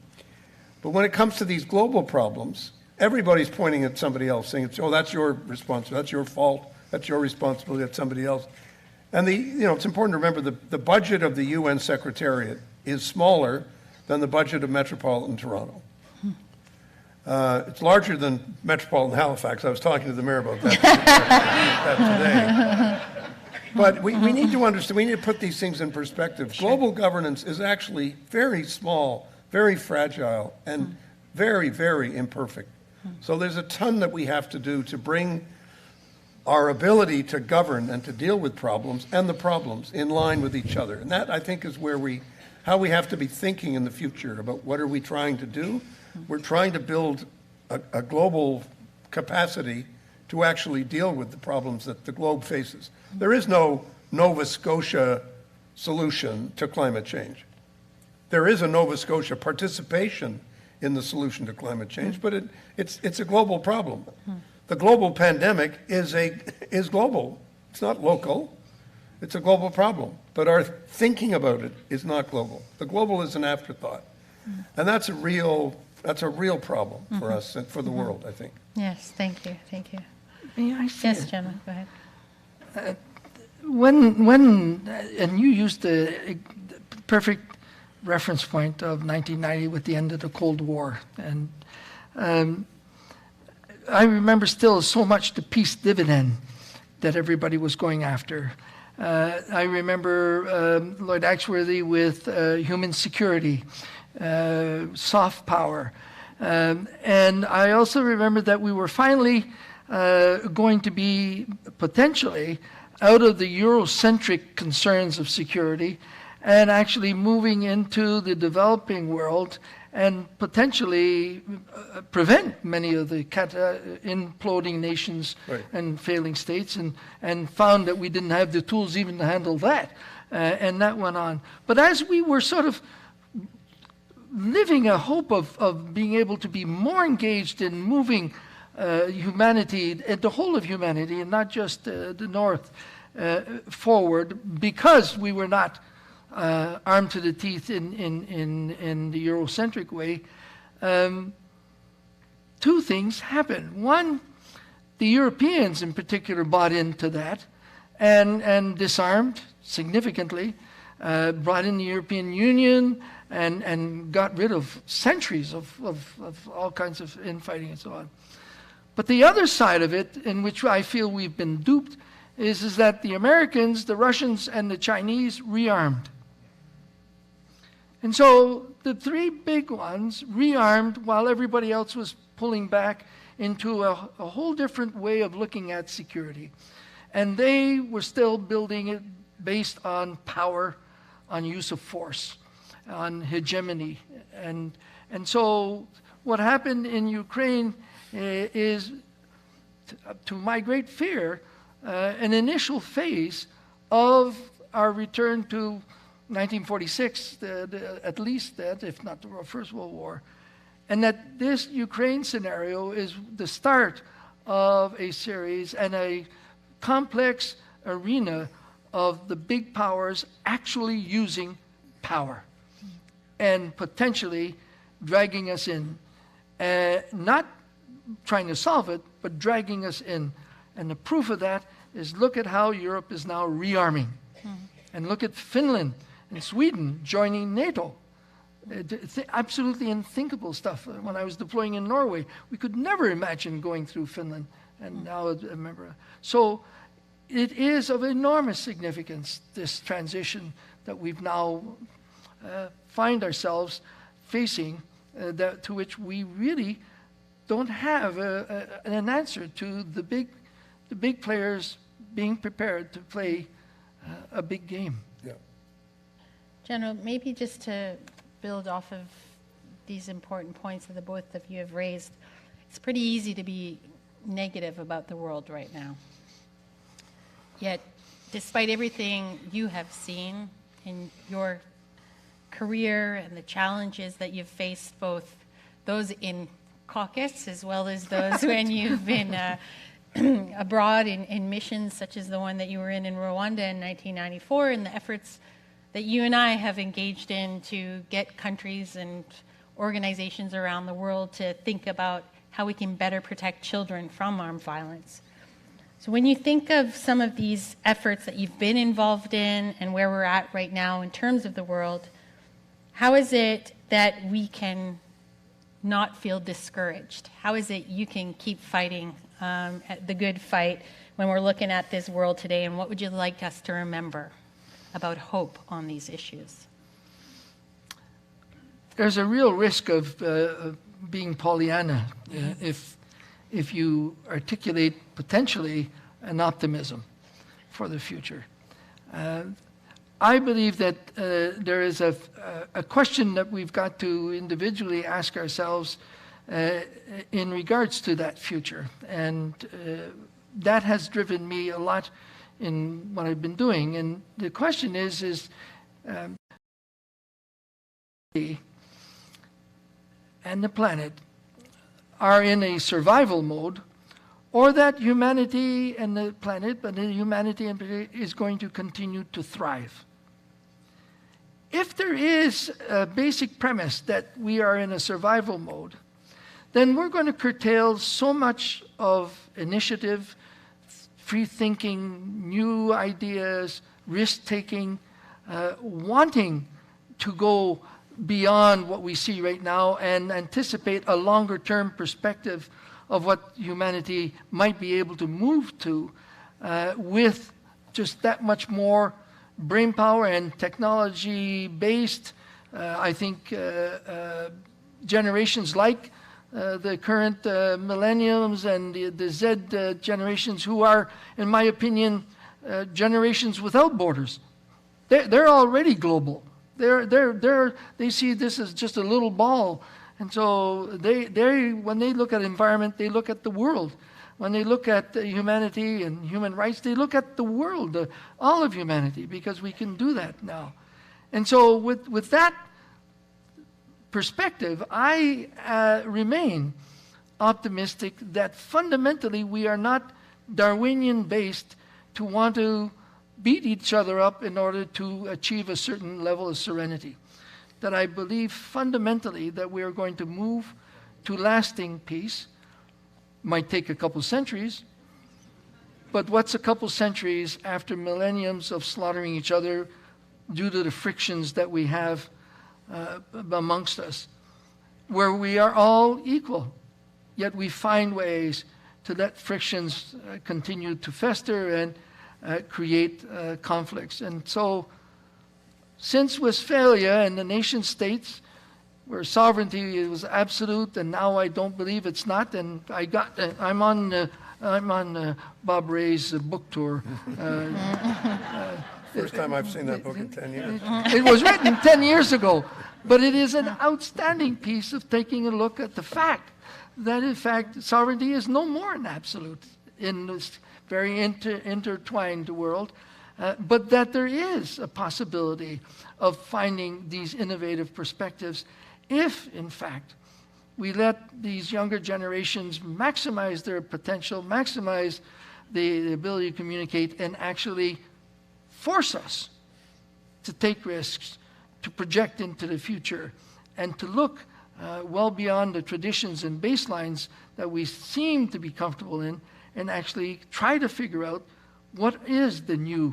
D: But when it comes to these global problems, everybody's pointing at somebody else, saying, oh, that's your responsibility, that's your fault, that's your responsibility, that's somebody else. And it's important to remember the budget of the UN Secretariat is smaller than the budget of Metropolitan Toronto. It's larger than Metropolitan Halifax. I was talking to the mayor about that today. But we need to understand, we need to put these things in perspective. Sure. Global governance is actually very small, very fragile, and very, very imperfect. So there's a ton that we have to do to bring our ability to govern and to deal with problems and the problems in line with each other. And that, I think, is how we have to be thinking in the future about what are we trying to do. We're trying to build a global capacity to actually deal with the problems that the globe faces. There is no Nova Scotia solution to climate change. There is a Nova Scotia participation in the solution to climate change, but it's a global problem. The global pandemic is global. It's not local. It's a global problem. But our thinking about it is not global. The global is an afterthought. And that's a real problem for us and for the world, I think.
C: Yes, thank you, thank you.
E: May I say
C: Yes,
E: it?
C: Gemma, go ahead.
E: And you used the perfect reference point of 1990 with the end of the Cold War. And I remember still so much the peace dividend that everybody was going after. I remember Lloyd Axworthy with human security, soft power. And I also remember that we were finally going to be potentially out of the Eurocentric concerns of security and actually moving into the developing world and potentially prevent many of the imploding nations
D: Right.
E: and failing states, and found that we didn't have the tools even to handle that. And that went on. But as we were sort of living a hope of being able to be more engaged in moving humanity, the whole of humanity, and not just the North, forward, because we were not armed to the teeth in the Eurocentric way, two things happened. One, the Europeans in particular bought into that and disarmed significantly, brought in the European Union and got rid of centuries of all kinds of infighting and so on. But the other side of it, in which I feel we've been duped, is that the Americans, the Russians, and the Chinese rearmed. And so the three big ones rearmed while everybody else was pulling back into a whole different way of looking at security. And they were still building it based on power, on use of force, on hegemony. And so what happened in Ukraine is, to my great fear, an initial phase of our return to 1946, at least that, if not the First World War, and that this Ukraine scenario is the start of a series and a complex arena of the big powers actually using power and potentially dragging us in, not trying to solve it, but dragging us in. And the proof of that is, look at how Europe is now rearming. And look at Finland and Sweden joining NATO. Absolutely unthinkable stuff. When I was deploying in Norway, we could never imagine going through Finland, and now a member. So it is of enormous significance, this transition that we've now find ourselves facing, to which we really don't have an answer to the big players being prepared to play a big game.
D: Yeah.
C: General, maybe just to build off of these important points that the both of you have raised, it's pretty easy to be negative about the world right now. Yet, despite everything you have seen in your career and the challenges that you've faced, both those in caucus as well as those when you've been abroad in missions such as the one that you were in Rwanda in 1994, and the efforts that you and I have engaged in to get countries and organizations around the world to think about how we can better protect children from armed violence. So when you think of some of these efforts that you've been involved in and where we're at right now in terms of the world, how is it that we can not feel discouraged? How is it you can keep fighting the good fight when we're looking at this world today, and what would you like us to remember about hope on these issues?
E: There's a real risk of being Pollyanna if you articulate potentially an optimism for the future. I believe that there is a question that we've got to individually ask ourselves in regards to that future. And that has driven me a lot in what I've been doing. And the question is and the planet are in a survival mode, or that humanity and the planet, but humanity in particular, is going to continue to thrive. If there is a basic premise that we are in a survival mode, then we're going to curtail so much of initiative, free thinking, new ideas, risk-taking, wanting to go beyond what we see right now and anticipate a longer-term perspective of what humanity might be able to move to. with just that much more brain power and technology-based. I think generations like the current millenniums and the Z generations, who are, in my opinion, generations without borders. They're already global. They see this as just a little ball. And so when they look at environment, they look at the world. When they look at humanity and human rights, they look at the world, all of humanity, because we can do that now. And so with that perspective, I remain optimistic that fundamentally we are not Darwinian-based to want to beat each other up in order to achieve a certain level of serenity. That I believe fundamentally that we are going to move to lasting peace. Might take a couple centuries, but what's a couple centuries after millenniums of slaughtering each other due to the frictions that we have amongst us, where we are all equal, yet we find ways to let frictions continue to fester and create conflicts. And so, since Westphalia and the nation states, where sovereignty was absolute, and now I don't believe it's not, and I'm on Bob Ray's book tour.
D: First time I've seen that book in 10 years.
E: It was written 10 years ago, but it is an outstanding piece of taking a look at the fact that, in fact, sovereignty is no more an absolute in this very intertwined world, but that there is a possibility of finding these innovative perspectives if, in fact, we let these younger generations maximize their potential, maximize the ability to communicate, and actually force us to take risks, to project into the future, and to look well beyond the traditions and baselines that we seem to be comfortable in, and actually try to figure out what is the new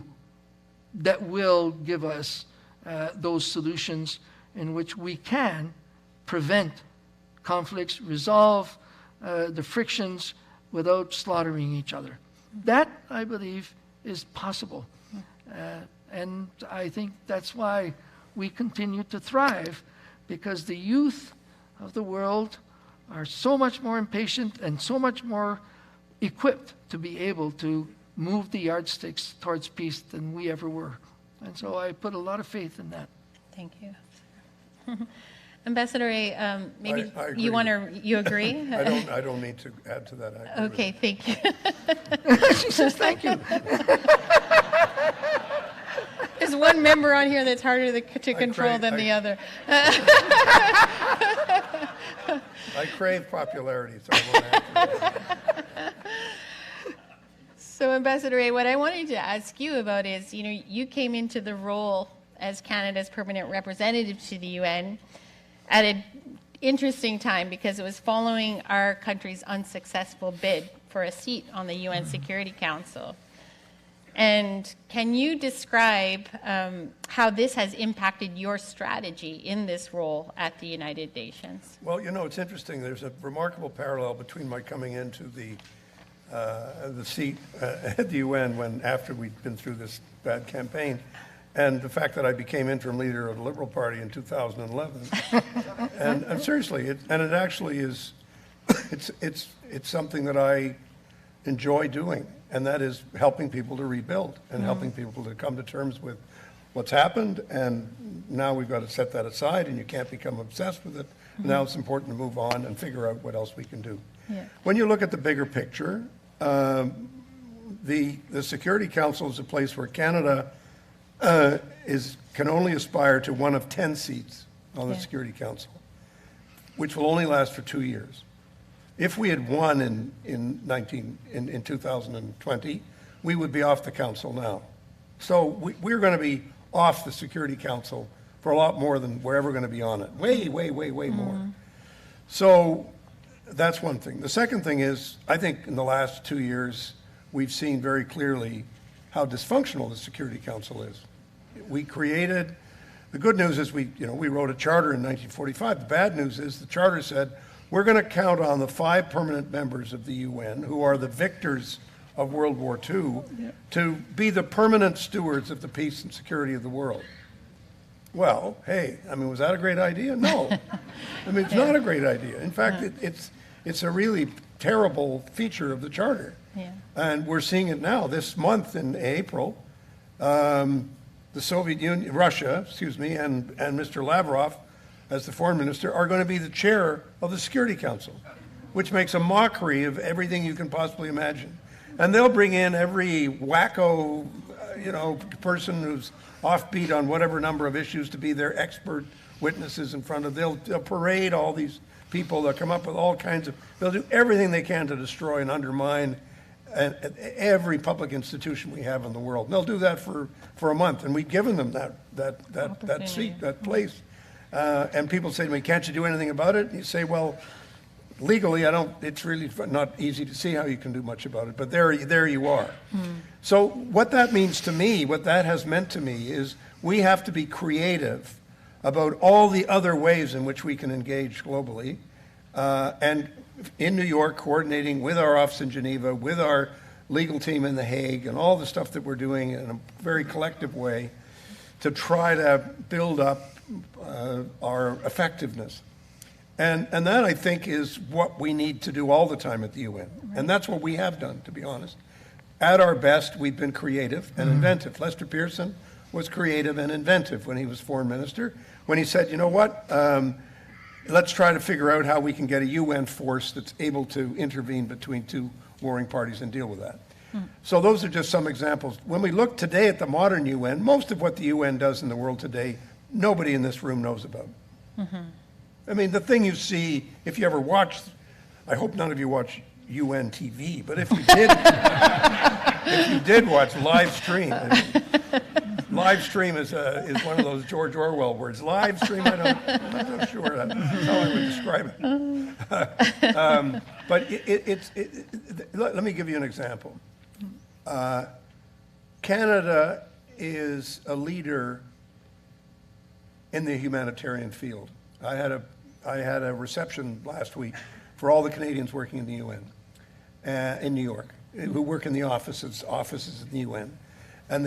E: that will give us those solutions in which we can prevent conflicts, resolve the frictions without slaughtering each other. That, I believe, is possible. And I think that's why we continue to thrive, because the youth of the world are so much more impatient and so much more equipped to be able to move the yardsticks towards peace than we ever were. And so I put a lot of faith in that.
C: Thank you. Ambassador Ray, maybe
D: I agree.
C: you agree?
D: I don't need to add to that. I agree with
C: Okay, thank you.
E: She says, thank you.
C: There's one member on here that's harder to control than the other.
D: I crave popularity, so I won't add to that.
C: So, Ambassador Ray, what I wanted to ask you about is, you came into the role as Canada's permanent representative to the UN at an interesting time, because it was following our country's unsuccessful bid for a seat on the UN Security Council. And can you describe how this has impacted your strategy in this role at the United Nations?
D: Well, it's interesting. There's a remarkable parallel between my coming into the seat at the UN after we'd been through this bad campaign, and the fact that I became interim leader of the Liberal Party in 2011. and seriously, it actually is, it's something that I enjoy doing, and that is helping people to rebuild and helping people to come to terms with what's happened. And now we've got to set that aside, and you can't become obsessed with it. Now it's important to move on and figure out what else we can do.
C: Yeah.
D: When you look at the bigger picture, the Security Council is a place where Canada can only aspire to one of 10 seats on the Security Council, which will only last for 2 years. If we had won in 2020, we would be off the council now. So we're going to be off the Security Council for a lot more than we're ever going to be on it. Way more. So that's one thing. The second thing is, I think in the last 2 years, we've seen very clearly how dysfunctional the Security Council is. The good news is we wrote a charter in 1945. The bad news is the charter said, we're going to count on the 5 permanent members of the UN who are the victors of World War II to be the permanent stewards of the peace and security of the world. Well, hey, I mean, was that a great idea? No. I mean, it's not a great idea. In fact, it's a really terrible feature of the Charter.
F: Yeah.
D: And we're seeing it now. This month in April, the Soviet Union, Russia, and Mr. Lavrov, as the foreign minister, are going to be the chair of the Security Council, which makes a mockery of everything you can possibly imagine. And they'll bring in every wacko, person who's offbeat on whatever number of issues to be their expert witnesses in front of. They'll parade all these people. They'll come up with all kinds of. They'll do everything they can to destroy and undermine every public institution we have in the world. And they'll do that for a month, and we've given them that seat, that place. And people say to me, "Can't you do anything about it?" And you say, "Well, legally, it's really not easy to see how you can do much about it, but there you are." So what that means to me, what that has meant to me, is we have to be creative about all the other ways in which we can engage globally. And in New York, coordinating with our office in Geneva, with our legal team in The Hague, and all the stuff that we're doing in a very collective way to try to build up our effectiveness. And that, I think, is what we need to do all the time at the UN. And that's what we have done, to be honest. At our best, we've been creative and inventive. Lester Pearson was creative and inventive when he was foreign minister, when he said, you know what, let's try to figure out how we can get a UN force that's able to intervene between two warring parties and deal with that. So those are just some examples. When we look today at the modern UN, most of what the UN does in the world today, nobody in this room knows about. I mean, the thing you see, if you ever watch, I hope none of you watch UN TV, but if you did, if you did watch live stream is one of those George Orwell words. Live stream, I'm not so sure that's how I would describe it. But let me give you an example. Canada is a leader in the humanitarian field. I had a reception last week for all the Canadians working in the UN in New York, who work in the offices in the UN, and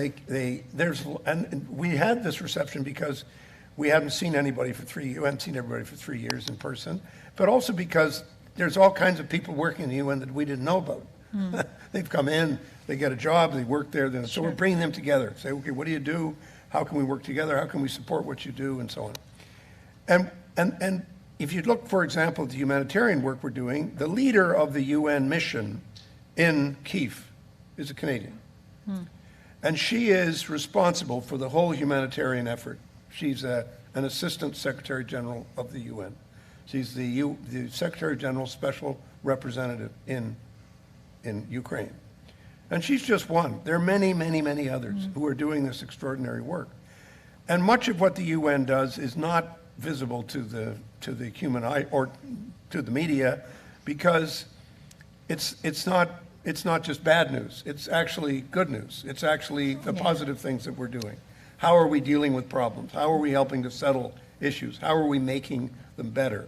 D: we had this reception because we hadn't seen anybody for 3 years in person, but also because there's all kinds of people working in the UN that we didn't know about. They've come in, they get a job, they work there, so we're bringing them together. Say, okay, what do you do? How can we work together? How can we support what you do, and so on. And if you look, for example, at the humanitarian work we're doing, the leader of the UN mission in Kiev is a Canadian. And she is responsible for the whole humanitarian effort. She's an assistant secretary general of the UN. She's the secretary general special representative in Ukraine. And she's just one. There are many, many, many others who are doing this extraordinary work. And much of what the UN does is not visible to the human eye or to the media, because it's not just bad news. It's actually good news. It's actually the positive things that we're doing. How are we dealing with problems? How are we helping to settle issues? How are we making them better?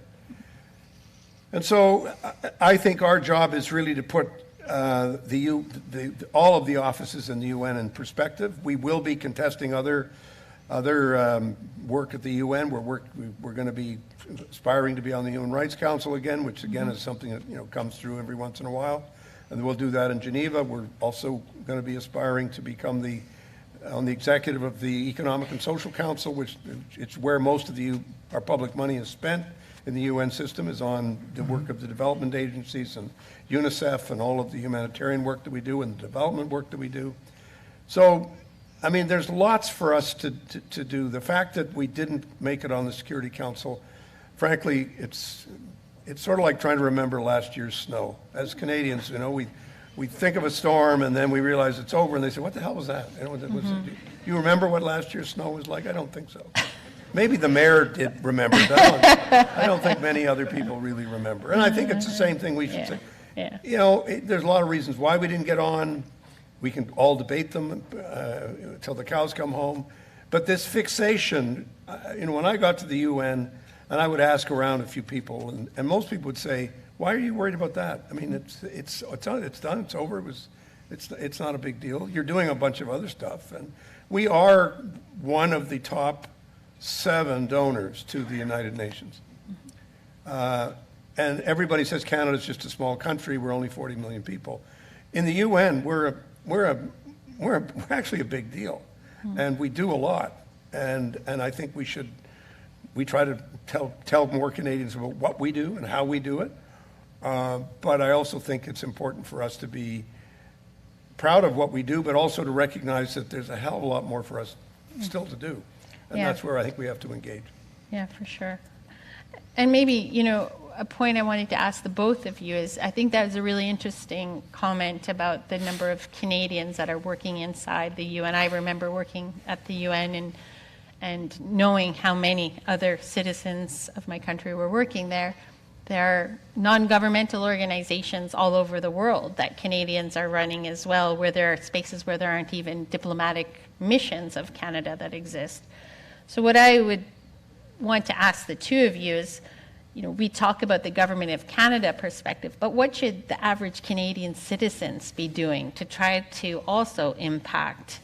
D: And so I think our job is really to put all of the offices in the UN in perspective. We will be contesting other work at the UN. We're going to be aspiring to be on the Human Rights Council again, which again is something that comes through every once in a while, and we'll do that in Geneva. We're also going to be aspiring to become on the executive of the Economic and Social Council, which it's where most of our public money is spent in the UN system, is on the work of the development agencies and UNICEF and all of the humanitarian work that we do and the development work that we do. So, I mean, there's lots for us to do. The fact that we didn't make it on the Security Council, frankly, it's sort of like trying to remember last year's snow. As Canadians, we think of a storm and then we realize it's over, and they say, "What the hell was that?" Do you remember what last year's snow was like? I don't think so. Maybe the mayor did remember, but I don't think many other people really remember. And I think it's the same thing we should say.
F: Yeah.
D: There's a lot of reasons why we didn't get on. We can all debate them until the cows come home. But this fixation, when I got to the UN, and I would ask around a few people, and most people would say, "Why are you worried about that? I mean, it's done, it's over. It's not a big deal. You're doing a bunch of other stuff. And we are one of the top 7 donors to the United Nations. And everybody says Canada's just a small country. We're only 40 million people. In the UN, we're actually a big deal, and we do a lot. And I think we try to tell more Canadians about what we do and how we do it. But I also think it's important for us to be proud of what we do, but also to recognize that there's a hell of a lot more for us still to do. And
C: Yeah.
D: that's where I think we have to engage.
C: Yeah, for sure. And maybe, a point I wanted to ask the both of you is, I think that was a really interesting comment about the number of Canadians that are working inside the UN. I remember working at the UN and knowing how many other citizens of my country were working there. There are non-governmental organizations all over the world that Canadians are running as well, where there are spaces where there aren't even diplomatic missions of Canada that exist. So what I would want to ask the two of you is, we talk about the Government of Canada perspective, but what should the average Canadian citizens be doing to try to also impact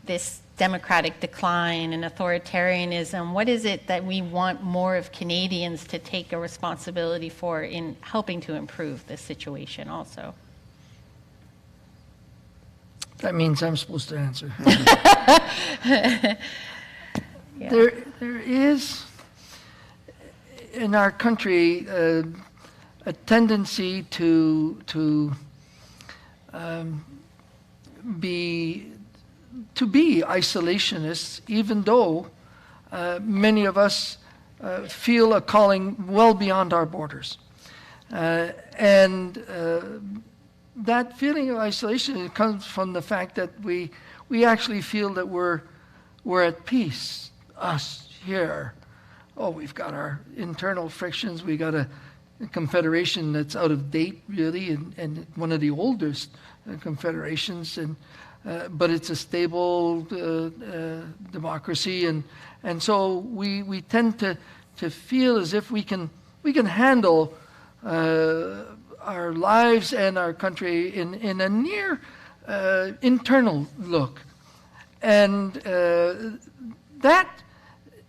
C: this democratic decline and authoritarianism? What is it that we want more of Canadians to take a responsibility for in helping to improve this situation also?
E: That means I'm supposed to answer.
C: Yeah.
E: There is in our country a tendency to be isolationists, even though many of us feel a calling well beyond our borders. And that feeling of isolation comes from the fact that we actually feel that we're at peace, us here. Oh, we've got our internal frictions. We got a confederation that's out of date, really, and one of the oldest confederations, but it's a stable democracy, and so we tend to feel as if we can handle our lives and our country in a near internal look, and that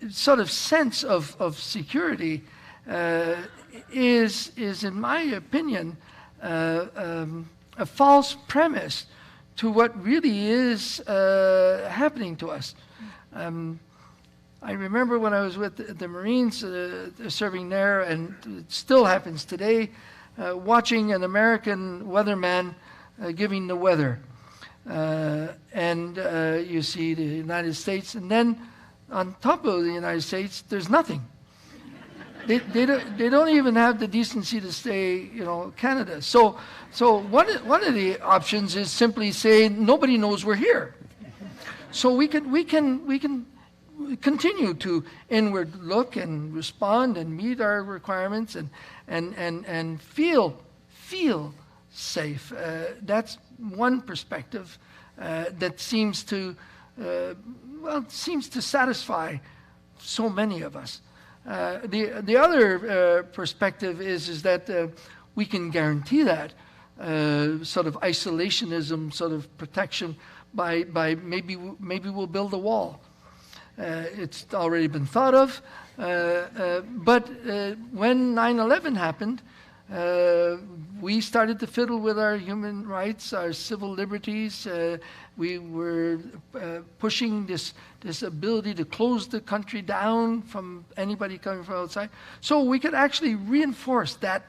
E: sort of sense of security is, in my opinion, a false premise to what really is happening to us. I remember when I was with the Marines serving there, and it still happens today, watching an American weatherman giving the weather. And you see the United States, and then on top of the United States, there's nothing. They don't even have the decency to say, Canada. So one of the options is simply say nobody knows we're here. So we can continue to inward look and respond and meet our requirements and feel safe. That's one perspective that seems to satisfy so many of us. The other perspective is that we can guarantee that sort of isolationism, sort of protection by maybe we'll build a wall. It's already been thought of, but when 9/11 happened, we started to fiddle with our human rights, our civil liberties. We were pushing this ability to close the country down from anybody coming from outside. So we could actually reinforce that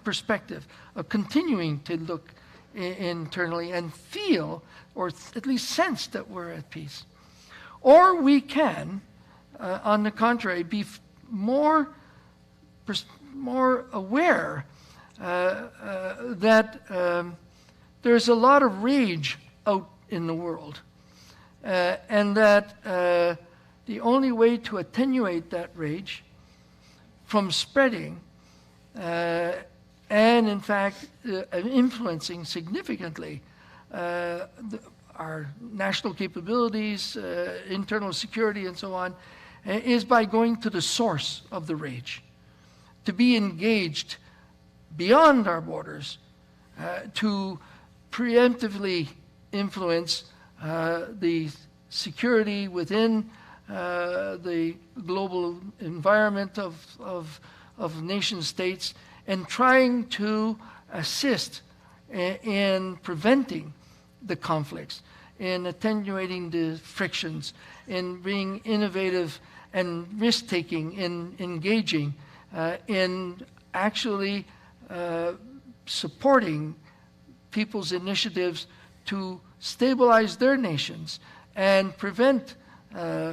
E: perspective of continuing to look internally and feel, or at least sense, that we're at peace. Or we can, on the contrary, be more aware that there's a lot of rage out in the world, and that the only way to attenuate that rage from spreading and in fact influencing significantly our national capabilities, internal security, and so on, is by going to the source of the rage, to be engaged beyond our borders, to preemptively influence the security within the global environment of nation states, and trying to assist in preventing the conflicts, in attenuating the frictions, in being innovative and risk-taking, in engaging, in actually supporting people's initiatives to stabilize their nations and prevent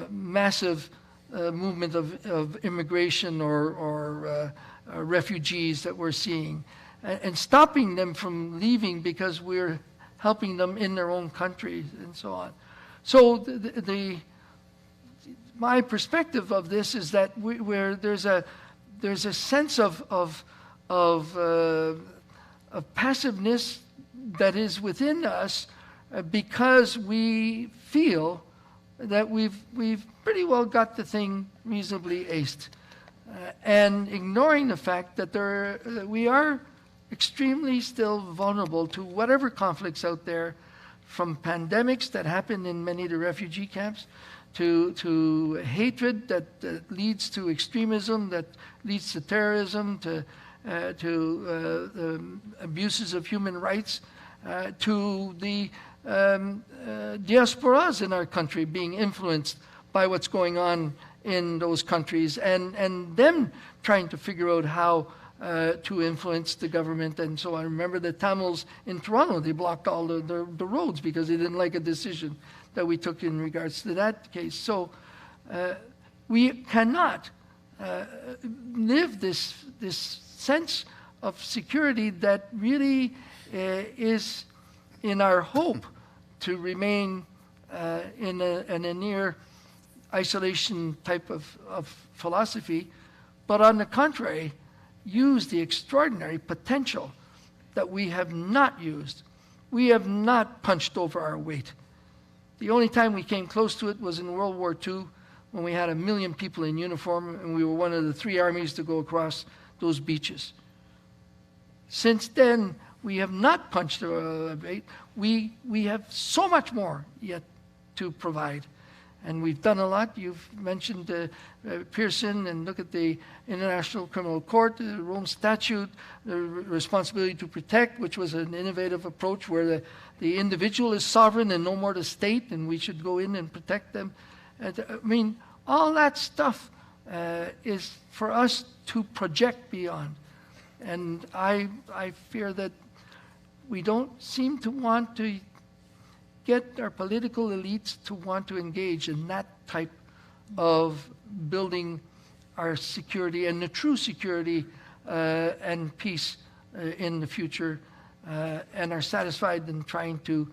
E: massive movement of immigration or refugees that we're seeing, and stopping them from leaving because we're helping them in their own countries and so on. So my perspective of this is that where there's a sense of passiveness that is within us because we feel that we've pretty well got the thing reasonably aced, and ignoring the fact that we are extremely still vulnerable to whatever conflicts out there, from pandemics that happen in many of the refugee camps, to hatred that leads to extremism, that leads to terrorism, to abuses of human rights, to the diasporas in our country being influenced by what's going on in those countries, and them trying to figure out how to influence the government and so on. Remember the Tamils in Toronto, they blocked all the roads because they didn't like a decision that we took in regards to that case. So we cannot live this sense of security that really is in our hope to remain in a near isolation type of philosophy, but on the contrary, use the extraordinary potential that we have not used. We have not punched over our weight. The only time we came close to it was in World War II, when we had 1 million people in uniform and we were one of the 3 armies to go across those beaches. Since then, we have not punched our weight. We have so much more yet to provide. And we've done a lot. You've mentioned Pearson, and look at the International Criminal Court, the Rome Statute, the responsibility to protect, which was an innovative approach where the individual is sovereign and no more the state, and we should go in and protect them. I mean, all that stuff is for us to project beyond. And I fear that we don't seem to want to get our political elites to want to engage in that type of building our security and the true security and peace in the future, and are satisfied in trying to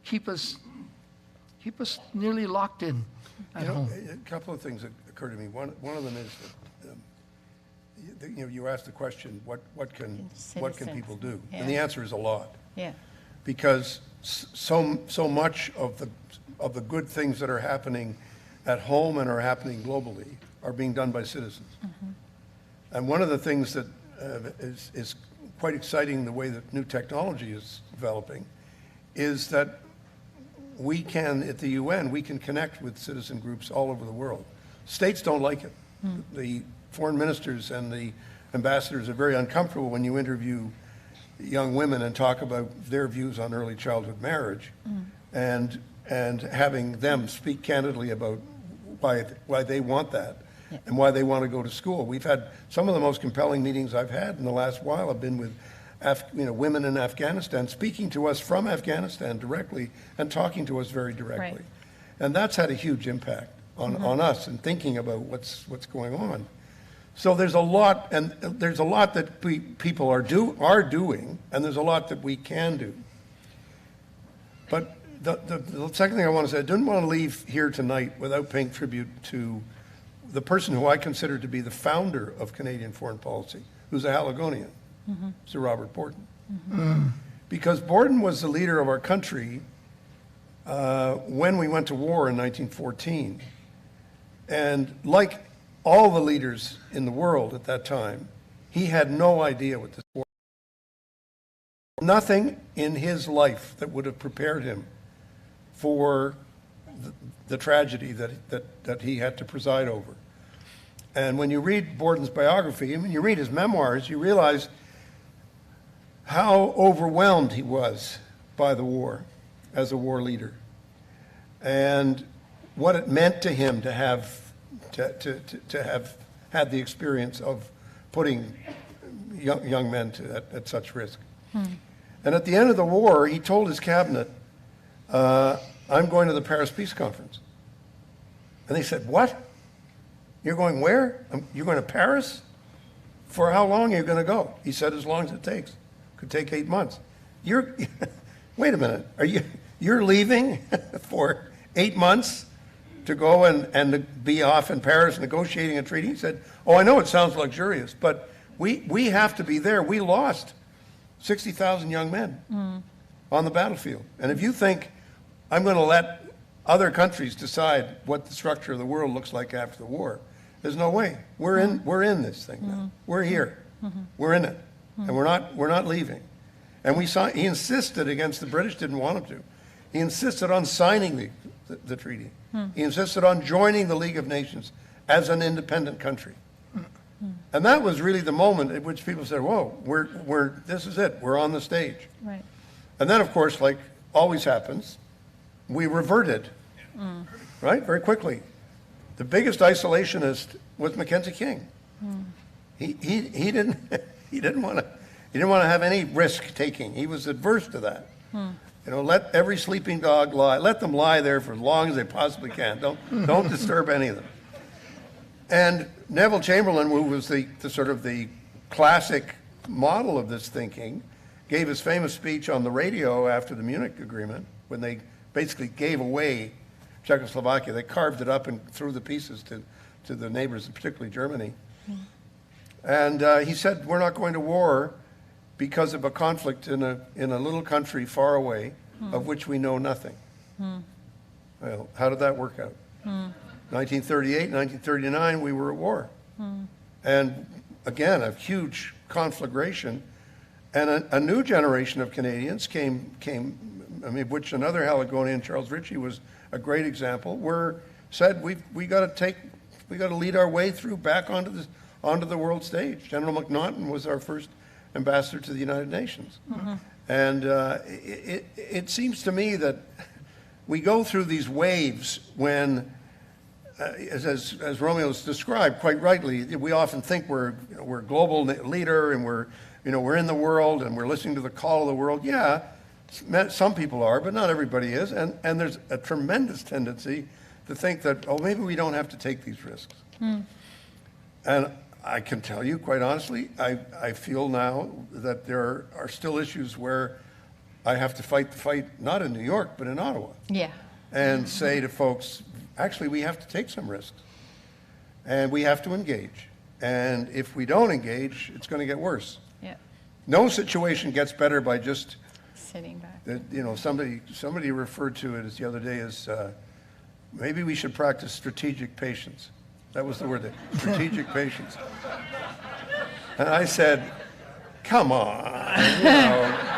E: keep us nearly locked in at home.
D: A couple of things that occur to me. One of them is that you asked the question, what can people do?
F: Yeah.
D: And the answer is a lot.
F: Yeah.
D: Because so much of the good things that are happening at home and are happening globally are being done by citizens. Mm-hmm. And one of the things that is quite exciting, the way that new technology is developing, is that we can, at the UN, we can connect with citizen groups all over the world. States don't like it. Mm. The foreign ministers and the ambassadors are very uncomfortable when you interview young women and talk about their views on early childhood marriage, and having them speak candidly about why they want that, yeah, and why they want to go to school. We've had some of the most compelling meetings I've had in the last while have been with women in Afghanistan speaking to us from Afghanistan directly and talking to us very directly. Right. And that's had a huge impact on us and thinking about what's going on. So there's a lot, and there's a lot that people are doing, and there's a lot that we can do. But the second thing I want to say, I didn't want to leave here tonight without paying tribute to the person who I consider to be the founder of Canadian foreign policy, who's a Haligonian, Sir Robert Borden. Mm-hmm. Because Borden was the leader of our country when we went to war in 1914. And like all the leaders in the world at that time, he had no idea what this war was. nothing in his life that would have prepared him for the tragedy that he had to preside over. And when you read Borden's biography, and when you read his memoirs, you realize how overwhelmed he was by the war as a war leader, and what it meant to him to have had the experience of putting young men at such risk. And at the end of the war, he told his cabinet, I'm going to the Paris Peace Conference. And they said, what? You're going where? You're going to Paris? For how long are you going to go? He said, as long as it takes. Could take 8 months. Wait a minute. You're leaving for 8 months to go and to be off in Paris negotiating a treaty? He said, oh, I know it sounds luxurious, but we have to be there. We lost 60,000 young men on the battlefield. And if you think I'm going to let other countries decide what the structure of the world looks like after the war, there's no way. We're in this thing now. We're here. We're in it. And we're not leaving. And he insisted against the British, didn't want him to. He insisted on signing the treaty. He insisted on joining the League of Nations as an independent country. And that was really the moment at which people said, whoa, this is it. We're on the stage.
F: Right.
D: And then, of course, like always happens, we reverted, right, very quickly. The biggest isolationist was Mackenzie King. He didn't want to have any risk taking. He was adverse to that. Let every sleeping dog lie. Let them lie there for as long as they possibly can. Don't disturb any of them. And Neville Chamberlain, who was the sort of the classic model of this thinking, gave his famous speech on the radio after the Munich Agreement, when they basically gave away Czechoslovakia. They carved it up and threw the pieces to the neighbors, particularly Germany. And he said, we're not going to war because of a conflict in a little country far away of which we know nothing. Well, how did that work out? 1938, 1939, we were at war. And again, a huge conflagration. And a new generation of Canadians came, which another Haligonian, Charles Ritchie, was a great example, said we got to lead our way through back onto the world stage. General MacNaughton was our first ambassador to the United Nations. And it seems to me that we go through these waves when, as Roméo's described quite rightly, we often think we're a global leader and we're in the world and we're listening to the call of the world. Yeah, some people are, but not everybody is. And there's a tremendous tendency to think that, maybe we don't have to take these risks. And I can tell you, quite honestly, I feel now that there are still issues where I have to fight the fight, not in New York, but in Ottawa.
F: Yeah.
D: And say to folks, actually, we have to take some risks. And we have to engage. And if we don't engage, it's going to get worse.
F: Yeah.
D: No situation gets better by just,
F: Sitting back.
D: somebody referred to it as the other day as, maybe we should practice strategic patience. That was the word, strategic patience. And I said, come on,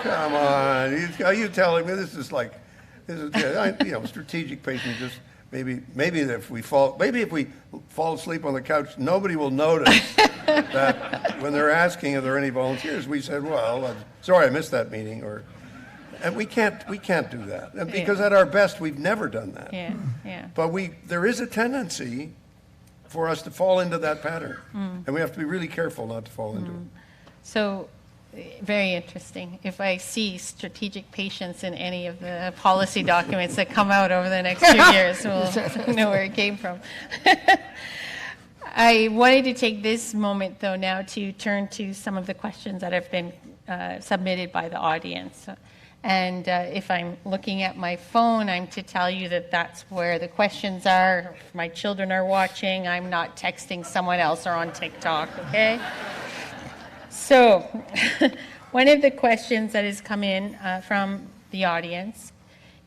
D: come on. Are you telling me this is strategic patience? Just maybe if we fall asleep on the couch, nobody will notice that when they're asking if there are any volunteers, we said, well, sorry, I missed that meeting, and we can't do that. And because at our best, we've never done that.
F: Yeah, yeah.
D: But there is a tendency for us to fall into that pattern. And we have to be really careful not to fall into it.
F: So, very interesting. If I see strategic patience in any of the policy documents that come out over the next few years, we'll know where it came from. I wanted to take this moment, though, now to turn to some of the questions that have been submitted by the audience. And if I'm looking at my phone, I'm to tell you that that's where the questions are. If my children are watching, I'm not texting someone else or on TikTok, okay? So one of the questions that has come in from the audience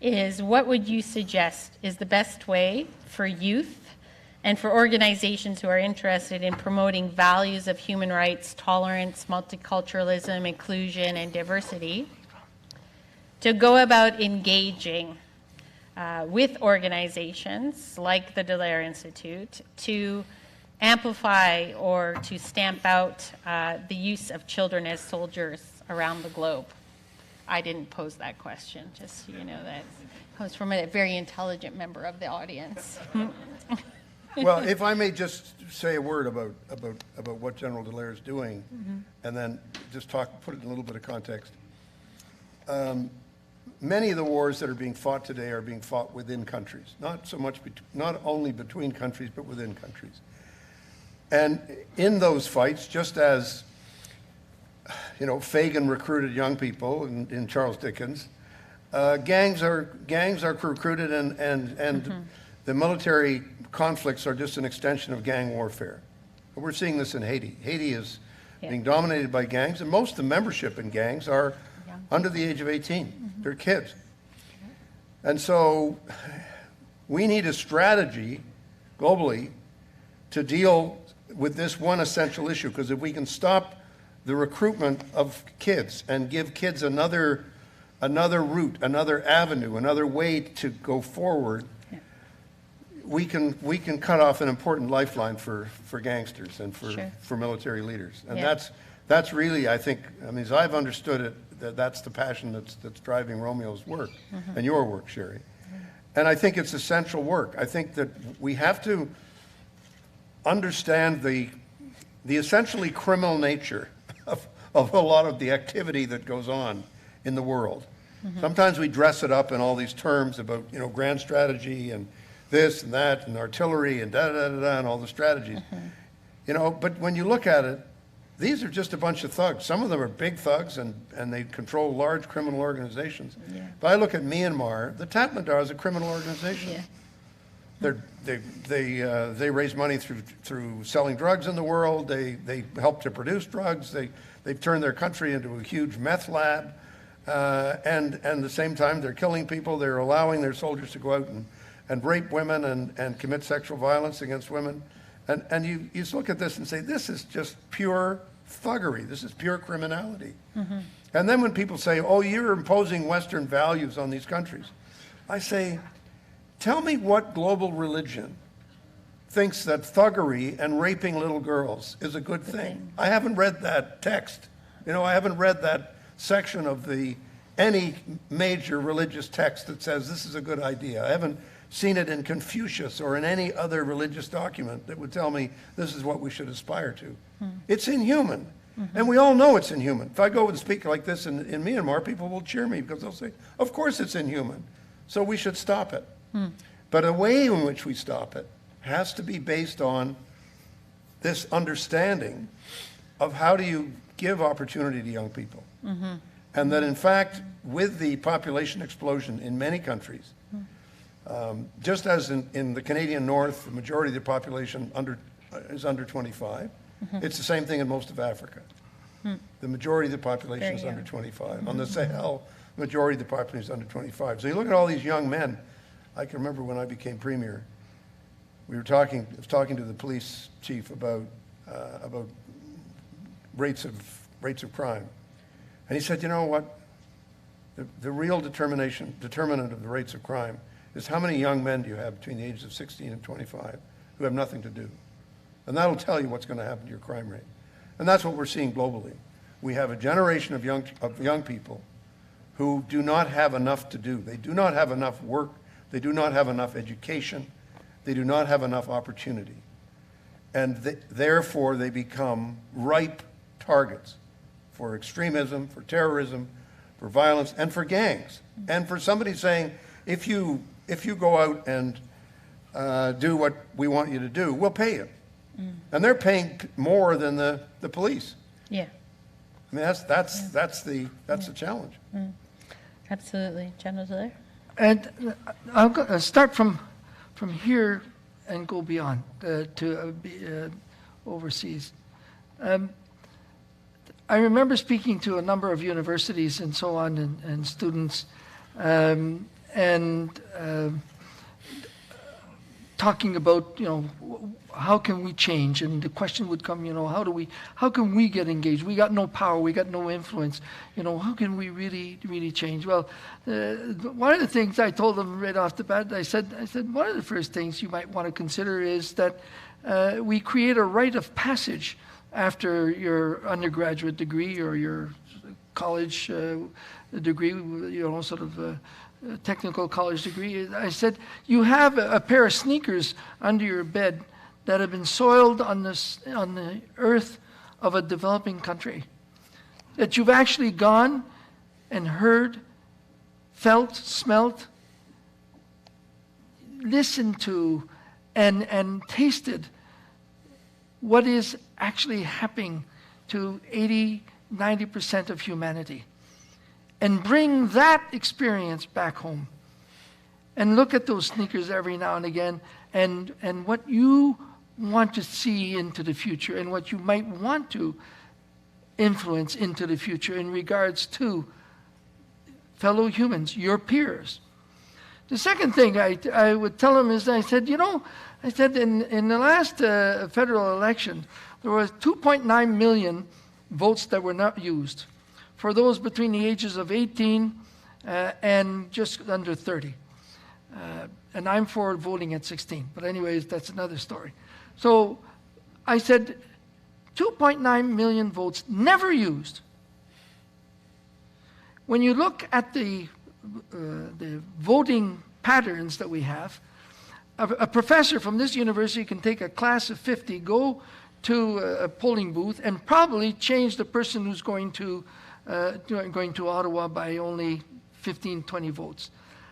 F: is, what would you suggest is the best way for youth and for organizations who are interested in promoting values of human rights, tolerance, multiculturalism, inclusion, and diversity
C: to go about engaging with organizations like the Dallaire Institute to amplify or to stamp out the use of children as soldiers around the globe? I didn't pose that question, just so you know that comes from a very intelligent member of the audience.
D: Well, if I may just say a word about what General Dallaire is doing, and then just put it in a little bit of context. Many of the wars that are being fought today are being fought within countries, not only between countries, but within countries. And in those fights, just as Fagin recruited young people in Charles Dickens, gangs are recruited, and the military conflicts are just an extension of gang warfare. And we're seeing this in Haiti. Haiti is being dominated by gangs, and most of the membership in gangs are under the age of 18. They're kids. And so we need a strategy globally to deal with this one essential issue, because if we can stop the recruitment of kids and give kids another route, another avenue, another way to go forward, we can cut off an important lifeline for gangsters and for military leaders. And that's really, I think, as I've understood it, that's the passion that's driving Romeo's work and your work, Sherry. And I think it's essential work. I think that we have to understand the essentially criminal nature of a lot of the activity that goes on in the world. Sometimes we dress it up in all these terms about, grand strategy and this and that and artillery and da-da-da-da and all the strategies. But when you look at it, these are just a bunch of thugs. Some of them are big thugs, and they control large criminal organizations. But I look at Myanmar, the Tatmadaw is a criminal organization. They raise money through selling drugs in the world. They help to produce drugs. They've turned their country into a huge meth lab. And at the same time, they're killing people. They're allowing their soldiers to go out and rape women and commit sexual violence against women. And you just look at this and say, this is just pure thuggery. This is pure criminality. And then when people say, oh, you're imposing Western values on these countries, I say, tell me what global religion thinks that thuggery and raping little girls is a good thing. I haven't read that text. I haven't read that section of any major religious text that says this is a good idea. I haven't seen it in Confucius or in any other religious document that would tell me this is what we should aspire to. It's inhuman. And we all know it's inhuman. If I go and speak like this in Myanmar, people will cheer me because they'll say, of course it's inhuman. So we should stop it. But a way in which we stop it has to be based on this understanding of how do you give opportunity to young people. And that in fact, with the population explosion in many countries, just as in the Canadian North, the majority of the population is under 25. It's the same thing in most of Africa. The majority of the population is under 25. On the Sahel, the majority of the population is under 25. So you look at all these young men. I can remember when I became premier, I was talking to the police chief about rates of crime. And he said, you know what? The real determinant of the rates of crime is how many young men do you have between the ages of 16 and 25 who have nothing to do. And that'll tell you what's going to happen to your crime rate. And that's what we're seeing globally. We have a generation of young people who do not have enough to do. They do not have enough work. They do not have enough education. They do not have enough opportunity. And therefore, they become ripe targets for extremism, for terrorism, for violence, and for gangs. And for somebody saying, if you go out and do what we want you to do, we'll pay you. And they're paying more than the police.
F: Yeah.
D: I mean, that's the challenge.
F: Absolutely. General Dallaire?
E: And I'll start from here and go beyond to overseas. I remember speaking to a number of universities and so on and talking talking about, how can we change? And the question would come, how can we get engaged? We got no power, we got no influence. How can we really change? Well, one of the things I told them right off the bat, I said, one of the first things you might want to consider is that we create a rite of passage after your undergraduate degree or your college degree, sort of a technical college degree. I said, you have a pair of sneakers under your bed that have been soiled on the earth of a developing country, that you've actually gone and heard, felt, smelt, listened to, and tasted what is actually happening to 80-90% of humanity, and bring that experience back home and look at those sneakers every now and again and what you want to see into the future and what you might want to influence into the future in regards to fellow humans, your peers. The second thing I would tell them is, I said in the last federal election, there was 2.9 million votes that were not used for those between the ages of 18 and just under 30. And I'm for voting at 16. But anyways, that's another story. So I said 2.9 million votes never used. When you look at the voting patterns that we have, a professor from this university can take a class of 50, go to a polling booth, and probably change the person who's going to Ottawa by only 15, 20 votes.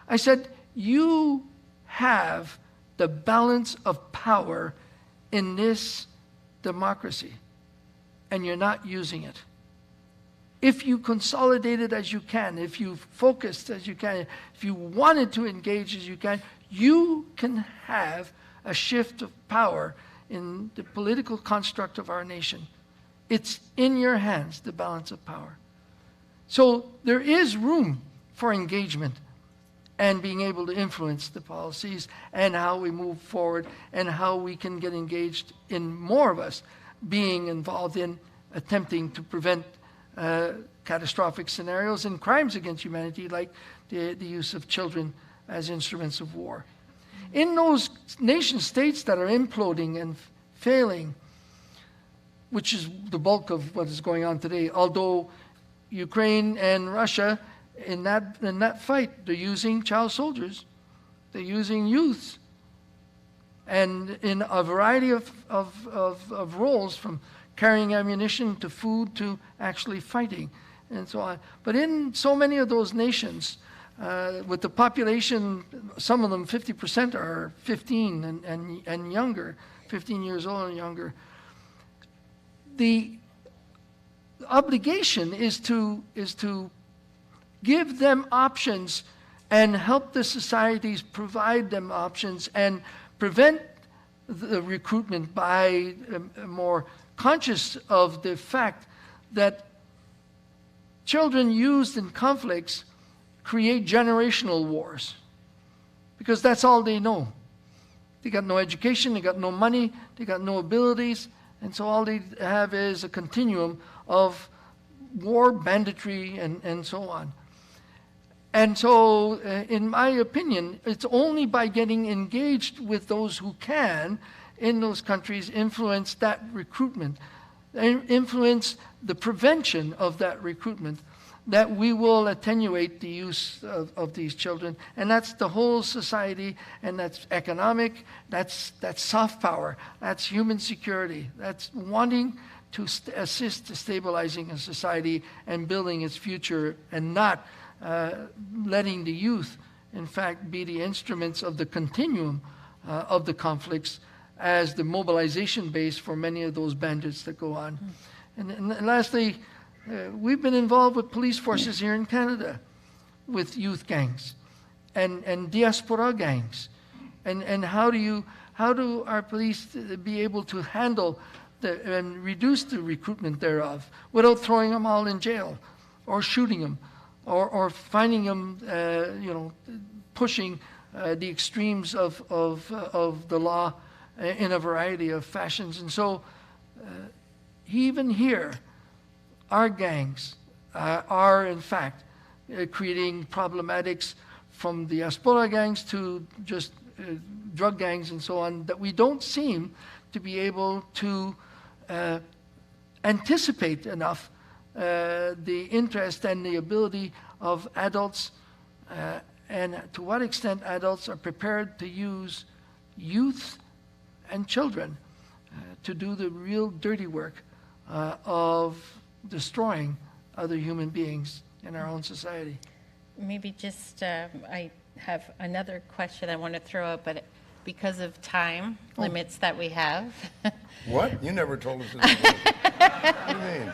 E: I said, you have the balance of power in this democracy, and you're not using it. If you consolidate it as you can, if you focused as you can, if you wanted to engage as you can have a shift of power in the political construct of our nation. It's in your hands, the balance of power. So there is room for engagement and being able to influence the policies and how we move forward and how we can get engaged in more of us being involved in attempting to prevent catastrophic scenarios and crimes against humanity, like the use of children as instruments of war. In those nation states that are imploding and failing, which is the bulk of what is going on today, although Ukraine and Russia, in that fight, they're using child soldiers, they're using youths, and in a variety of roles, from carrying ammunition to food to actually fighting and so on. But in so many of those nations, with the population, some of them 50% are 15 and younger, 15 years old and younger. The obligation is to give them options and help the societies provide them options and prevent the recruitment by more conscious of the fact that children used in conflicts create generational wars, because that's all they know. They got no education, they got no money, they got no abilities, and so all they have is a continuum of war, banditry, and so on. And so, in my opinion, it's only by getting engaged with those who can in those countries influence that recruitment, influence the prevention of that recruitment, that we will attenuate the use of these children. And that's the whole society, and that's economic, that's soft power, that's human security, that's wanting to assist to stabilizing a society and building its future, and not letting the youth, in fact, be the instruments of the continuum of the conflicts as the mobilization base for many of those bandits that go on. And lastly, we've been involved with police forces here in Canada with youth gangs and diaspora gangs. And how do our police be able to handle and reduce the recruitment thereof without throwing them all in jail or shooting them or finding them, pushing the extremes of the law in a variety of fashions. And so even here, our gangs are in fact creating problematics, from the diaspora gangs to just drug gangs and so on, that we don't seem to be able to anticipate enough the interest and the ability of adults, and to what extent adults are prepared to use youth and children to do the real dirty work of destroying other human beings in our own society.
F: Maybe just, I have another question I want to throw out, but because of time limits that we have.
D: What? You never told us this. What do you mean?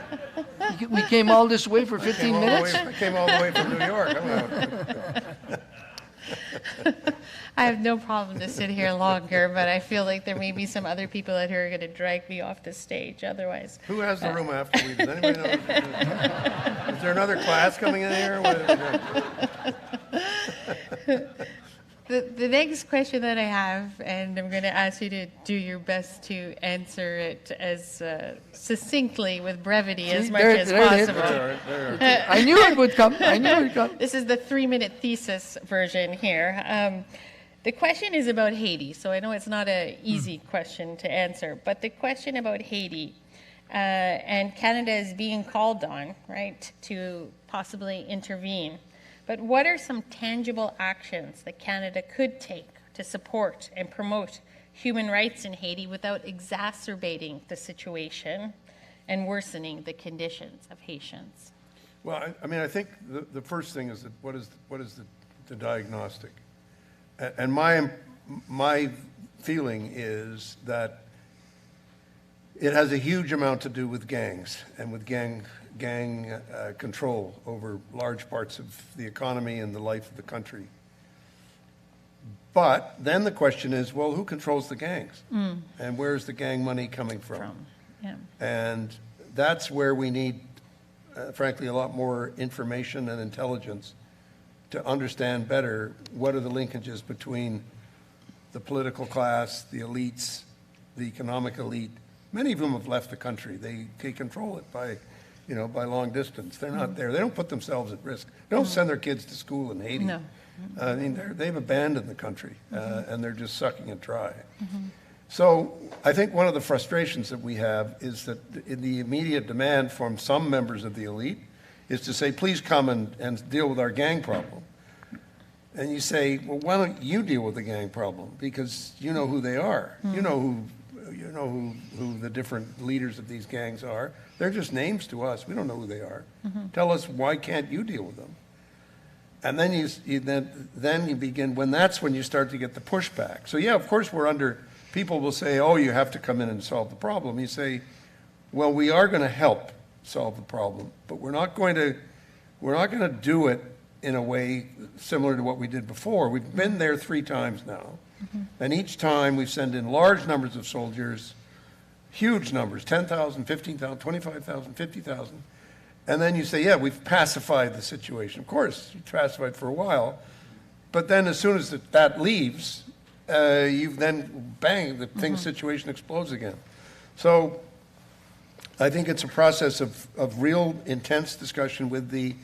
E: We came all this way for 15 minutes?
D: I came all the way from New York. I don't know.
F: I have no problem to sit here longer, but I feel like there may be some other people out here who are going to drag me off the stage otherwise.
D: Who has the room after we? Does anybody know? Is there another class coming in here?
F: The next question that I have, and I'm going to ask you to do your best to answer it as succinctly, with brevity, as much as possible.
E: I knew it would come. I knew it would come.
F: This is the 3-minute thesis version here. The question is about Haiti, so I know it's not an easy question to answer, but the question about Haiti, and Canada is being called on, right, to possibly intervene. But what are some tangible actions that Canada could take to support and promote human rights in Haiti without exacerbating the situation and worsening the conditions of Haitians?
D: Well, I mean, I think the first thing is that what is the diagnostic? And my feeling is that it has a huge amount to do with gangs and with gang control over large parts of the economy and the life of the country. But then the question is, well, who controls the gangs? And where's the gang money coming from?
F: Yeah.
D: And that's where we need, frankly, a lot more information and intelligence to understand better what are the linkages between the political class, the elites, the economic elite. Many of them have left the country. They control it by long distance. They're not there. They don't put themselves at risk. They don't send their kids to school in Haiti.
F: No.
D: I mean, they've abandoned the country, and they're just sucking it dry. So I think one of the frustrations that we have is that the immediate demand from some members of the elite is to say, please come and deal with our gang problem. And you say, well, why don't you deal with the gang problem? Because you know who they are. You know who the different leaders of these gangs are. They're just names to us. We don't know who they are. Tell us, why can't you deal with them? And then you begin, that's when you start to get the pushback. So yeah, of course people will say, oh, you have to come in and solve the problem. You say, well, we are going to help solve the problem, but we're not going to do it in a way similar to what we did before. We've been there 3 times now. And each time we send in large numbers of soldiers, huge numbers, 10,000, 15,000, 25,000, 50,000. And then you say, yeah, we've pacified the situation. Of course, you pacified for a while. But then as soon as that leaves, you've then, bang, the situation explodes again. So I think it's a process of real intense discussion with the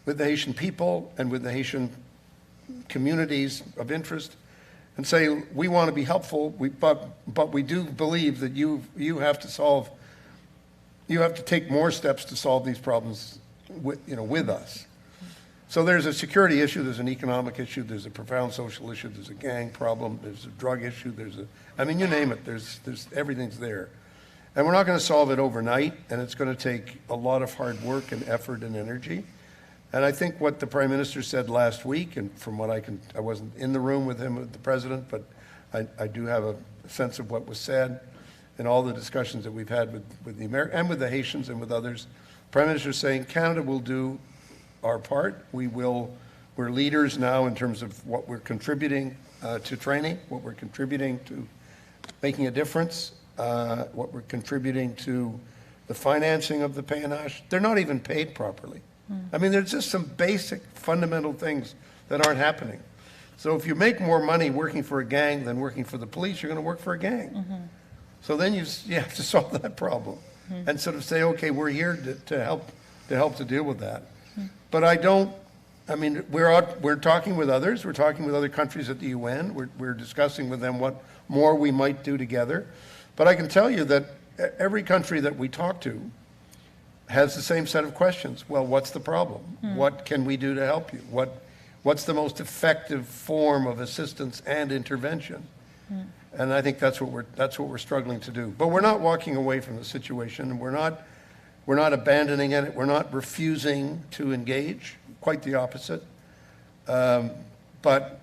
D: Haitian people and with the Haitian communities of interest, and say, we want to be helpful, but we do believe that you have to take more steps to solve these problems with us. So there's a security issue, there's an economic issue, there's a profound social issue, there's a gang problem, there's a drug issue, you name it, there's everything's there. And we're not going to solve it overnight, and it's going to take a lot of hard work and effort and energy. And I think what the Prime Minister said last week, and from what I wasn't in the room with him, with the President, but I do have a sense of what was said in all the discussions that we've had with the Americans and with the Haitians and with others. Prime Minister is saying Canada will do our part. We're leaders now in terms of what we're contributing to training, what we're contributing to making a difference, what we're contributing to the financing of the payanache. They're not even paid properly. I mean, there's just some basic fundamental things that aren't happening. So if you make more money working for a gang than working for the police, you're going to work for a gang. So then you have to solve that problem and sort of say, okay, we're here to help to deal with that. But I mean, we're talking with others. We're talking with other countries at the UN. We're discussing with them what more we might do together. But I can tell you that every country that we talk to has the same set of questions. Well, what's the problem? What can we do to help you? What's the most effective form of assistance and intervention? And I think that's what we're struggling to do. But we're not walking away from the situation. We're not abandoning it. We're not refusing to engage. Quite the opposite. But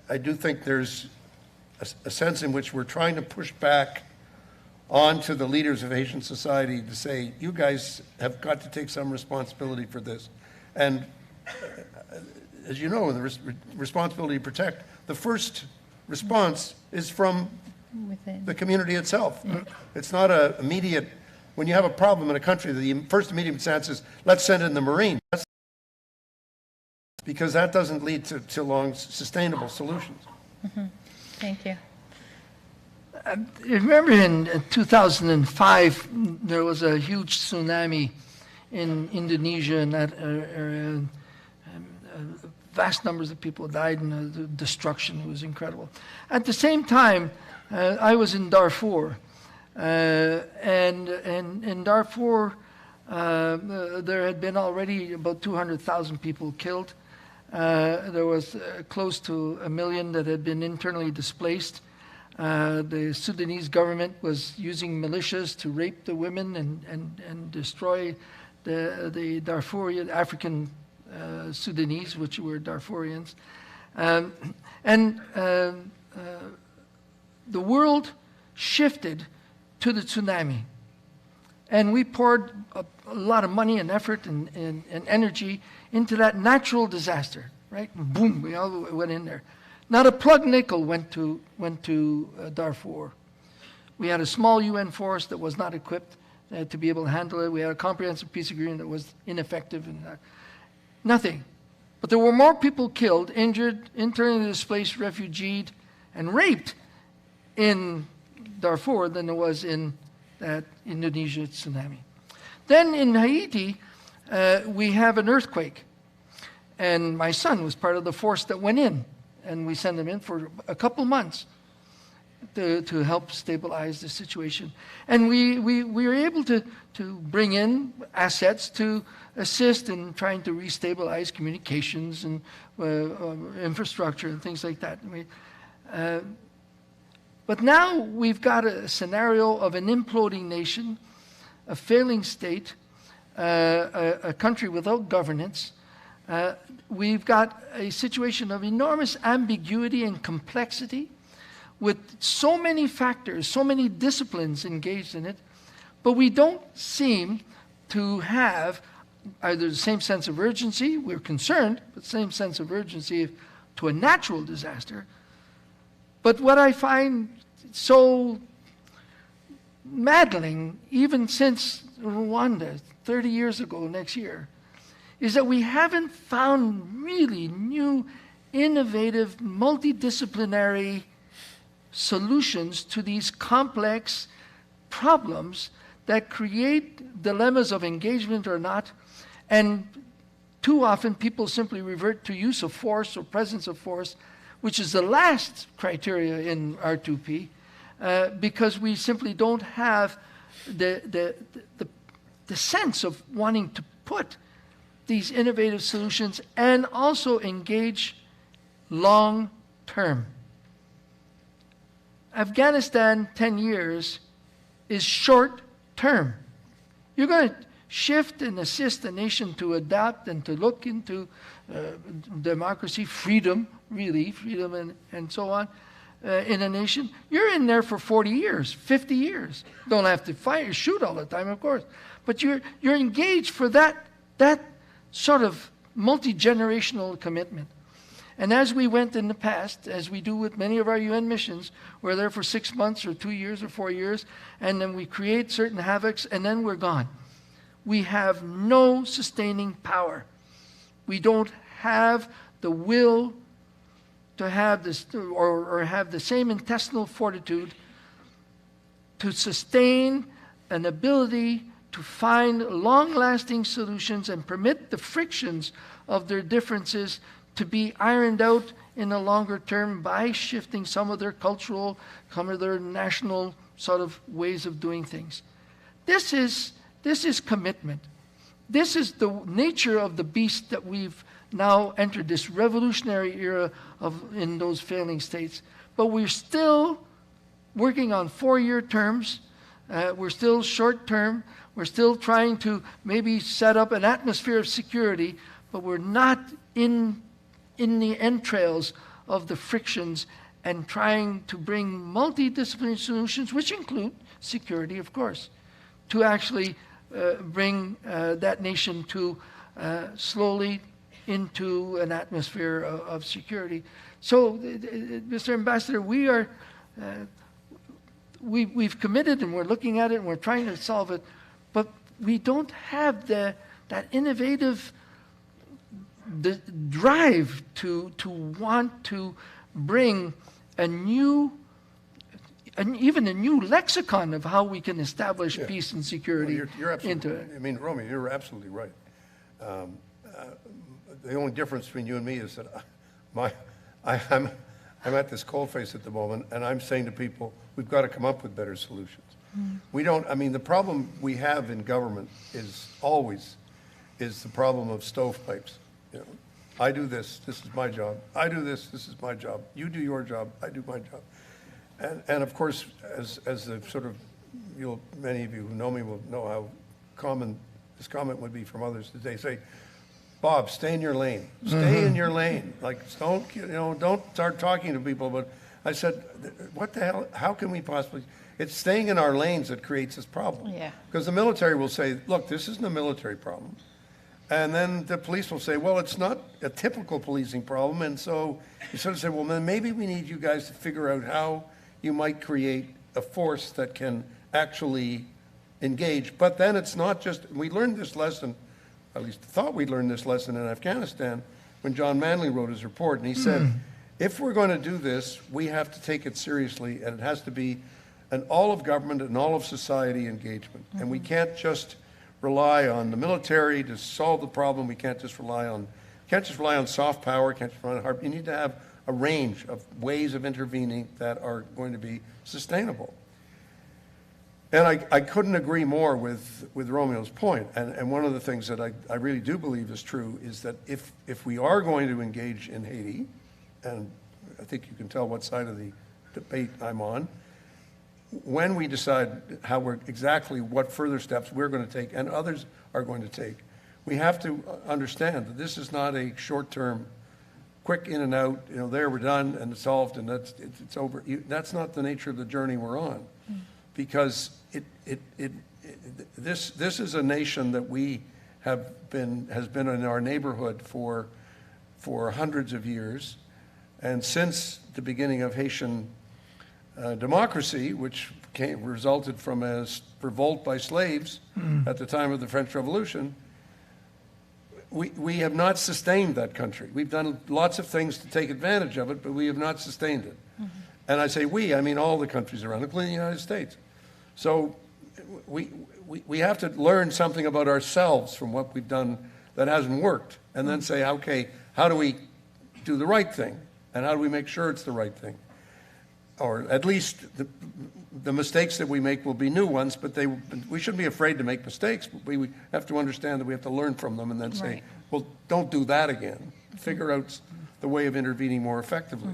D: I do think there's a sense in which we're trying to push back onto the leaders of Haitian society to say, you guys have got to take some responsibility for this. And as you know, the responsibility to protect, the first response is from
F: Within.
D: the community itself. It's not an immediate, when you have a problem in a country, the first immediate response is, let's send in the Marine. Because that doesn't lead to long, sustainable solutions.
F: Thank you.
E: Remember in 2005, there was a huge tsunami in Indonesia, and that area, vast numbers of people died, and the destruction was incredible. At the same time, I was in Darfur, and in Darfur, there had been already about 200,000 people killed. There was close to 1 million that had been internally displaced. The Sudanese government was using militias to rape the women and destroy the Darfurian African Sudanese, which were Darfurians. The world shifted to the tsunami. And we poured a lot of money and effort and energy into that natural disaster, right? Boom, we all went in there. Not a plug nickel went to Darfur. We had a small UN force that was not equipped to be able to handle it. We had a comprehensive peace agreement that was ineffective. And nothing. But there were more people killed, injured, internally displaced, refugeed, and raped in Darfur than there was in that Indonesia tsunami. Then in Haiti, we have an earthquake. And my son was part of the force that went in. And we sent him in for a couple months to help stabilize the situation. And we were able to bring in assets to assist in trying to restabilize communications and infrastructure and things like that. But now we've got a scenario of an imploding nation, a failing state, a country without governance. We've got a situation of enormous ambiguity and complexity with so many factors, so many disciplines engaged in it, but we don't seem to have either the same sense of urgency, we're concerned, but same sense of urgency to a natural disaster. But what I find so maddening, even since Rwanda, 30 years ago next year, is that we haven't found really new, innovative, multidisciplinary solutions to these complex problems that create dilemmas of engagement or not. And too often people simply revert to use of force or presence of force, which is the last criteria in R2P, because we simply don't have the sense of wanting to put these innovative solutions and also engage long term. Afghanistan, 10 years, is short term. You're going to shift and assist a nation to adapt and to look into democracy, freedom, really, freedom and so on in a nation. You're in there for 40 years, 50 years. Don't have to fight or shoot all the time, of course. But you're engaged for that sort of multi-generational commitment. And as we went in the past, as we do with many of our UN missions, we're there for 6 months or 2 years or 4 years, and then we create certain havocs, and then we're gone. We have no sustaining power. We don't have the will to have this, or have the same intestinal fortitude to sustain an ability to find long-lasting solutions and permit the frictions of their differences to be ironed out in the longer term by shifting some of their cultural, some of their national sort of ways of doing things. This is commitment. This is the nature of the beast that we've now entered, this revolutionary era in those failing states. But we're still working on 4-year terms. We're still short term. We're still trying to maybe set up an atmosphere of security, but we're not in the entrails of the frictions and trying to bring multidisciplinary solutions, which include security, of course, to actually bring that nation to slowly into an atmosphere of security. So, Mr. Ambassador, we've committed and we're looking at it and we're trying to solve it, but we don't have that innovative drive to want to bring even a new lexicon of how we can establish peace and security
D: You're absolutely,
E: into it.
D: I mean, Roméo, you're absolutely right. The only difference between you and me is that I'm at this coalface at the moment, and I'm saying to people, we've got to come up with better solutions. We don't, I mean, the problem we have in government is the problem of stovepipes. You know, I do this is my job. I do this is my job. You do your job, I do my job. And of course, as the sort of, many of you who know me will know how common this comment would be from others today. Say, Bob, stay in your lane. Stay in your lane. Like, don't start talking to people about. I said, what the hell? How can we possibly? It's staying in our lanes that creates this problem.
F: Yeah.
D: Because the military will say, look, this isn't a military problem. And then the police will say, well, it's not a typical policing problem. And so you sort of say, well, then maybe we need you guys to figure out how you might create a force that can actually engage. But then it's not just, we learned this lesson, at least thought we'd learned this lesson in Afghanistan when John Manley wrote his report. And he said, if we're going to do this, we have to take it seriously, and it has to be an all of government and all of society engagement. And we can't just rely on the military to solve the problem. We can't just rely on soft power, can't just rely on hard. You need to have a range of ways of intervening that are going to be sustainable. And I couldn't agree more with Romeo's point. And one of the things that I really do believe is true is that if we are going to engage in Haiti, and I think you can tell what side of the debate I'm on, when we decide exactly what further steps we're going to take and others are going to take, we have to understand that this is not a short-term, quick in and out, there we're done and it's solved and it's over. That's not the nature of the journey we're on, because this is a nation that has been in our neighborhood for hundreds of years, and since the beginning of Haitian democracy, which resulted from a revolt by slaves at the time of the French Revolution, we have not sustained that country. We've done lots of things to take advantage of it, but we have not sustained it. And I say I mean all the countries around, including the United States. So we have to learn something about ourselves from what we've done that hasn't worked, and then say, okay, how do we do the right thing? And how do we make sure it's the right thing? Or at least the mistakes that we make will be new ones, but we shouldn't be afraid to make mistakes. But we have to understand that we have to learn from them and then say, well, don't do that again. Figure out the way of intervening more effectively.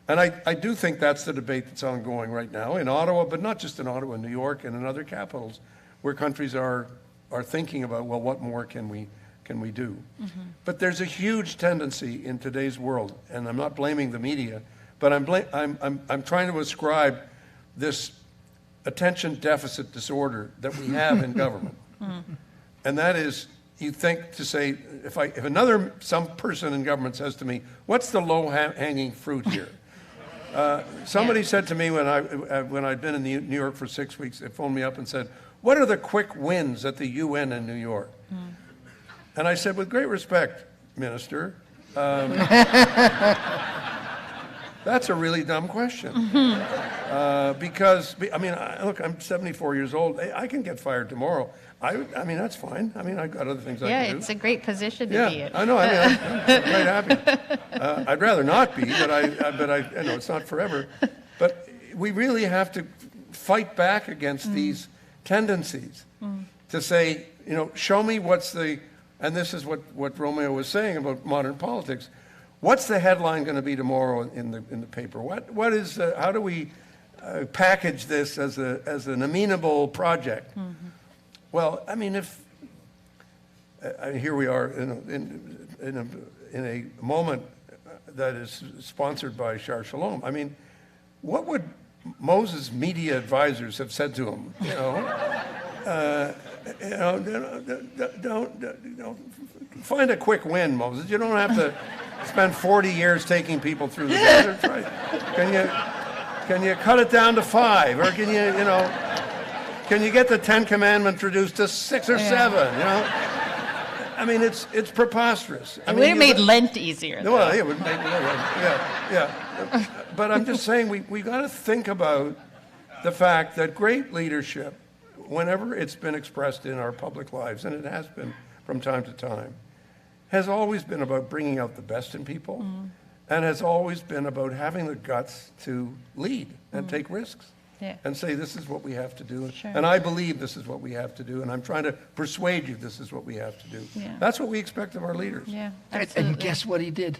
D: And I do think that's the debate that's ongoing right now in Ottawa, but not just in Ottawa, in New York and in other capitals, where countries are thinking about, well, what more can we do? But there's a huge tendency in today's world, and I'm not blaming the media, but I'm trying to ascribe this attention deficit disorder that we have in government. And that is, you think to say, if some person in government says to me, what's the low-hanging fruit here? Somebody said to me when I'd been in New York for 6 weeks, they phoned me up and said, what are the quick wins at the UN in New York? And I said, with great respect, Minister, That's a really dumb question. Because, I mean, look, I'm 74 years old. I can get fired tomorrow. I mean, that's fine. I mean, I've got other things I
F: Yeah,
D: can do.
F: it's a great position to be in.
D: I know. I mean, I'm quite happy. I'd rather not be, but I know it's not forever. But we really have to fight back against these tendencies to say, you know, show me what's the, and this is what Roméo was saying about modern politics. What's the headline going to be tomorrow in the paper? What is how do we package this as an amenable project? Well, I mean, if here we are in a moment that is sponsored by Shaar Shalom. I mean, what would Moses' media advisors have said to him? Don't find a quick win, Moses. You don't have to spend 40 years taking people through the desert. Right? Can you cut it down to 5, or can you get the 10 Commandments reduced to 6 or 7? I mean, it's preposterous.
F: It would have made Lent easier.
D: Well, it would make yeah. But I'm just saying we got to think about the fact that great leadership, whenever it's been expressed in our public lives, and it has been from time to time, has always been about bringing out the best in people, and has always been about having the guts to lead and take risks.
F: Yeah.
D: And say, this is what we have to do.
F: Sure.
D: And I believe this is what we have to do. And I'm trying to persuade you this is what we have to do.
F: Yeah.
D: That's what we expect of our leaders.
F: Yeah, absolutely.
E: And guess what he did?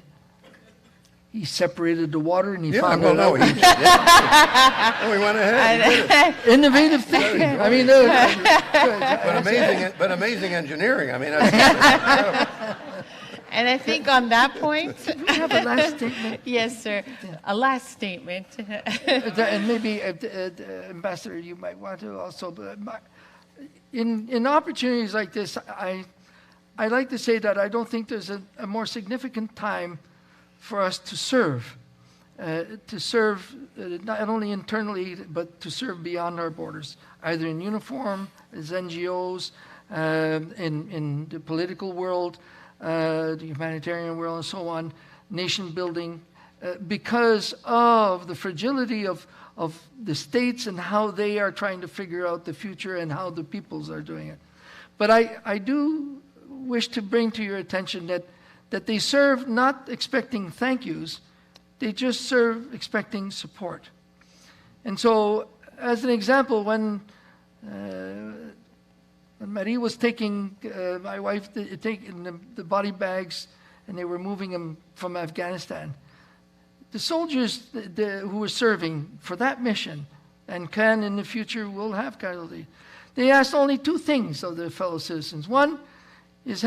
E: He separated the water and he
D: Yeah,
E: found
D: well,
E: it
D: no,
E: out.
D: he went ahead. He did it.
E: Innovative thinking. I mean,
D: But amazing engineering. I mean, that's incredible.
F: And I think on that point,
E: I have a last statement.
F: yes, sir, a last statement.
E: And maybe, Ambassador, you might want to also. But in opportunities like this, I like to say that I don't think there's a more significant time for us to serve not only internally, but to serve beyond our borders, either in uniform, as NGOs, in the political world, the humanitarian world, and so on, nation building, because of the fragility of the states and how they are trying to figure out the future and how the peoples are doing it. But I do wish to bring to your attention that they serve not expecting thank yous, they just serve expecting support. And so, as an example, when Marie was taking my wife taking the body bags and they were moving them from Afghanistan, the soldiers who were serving for that mission and can in the future will have casualty, they asked only 2 things of their fellow citizens. One is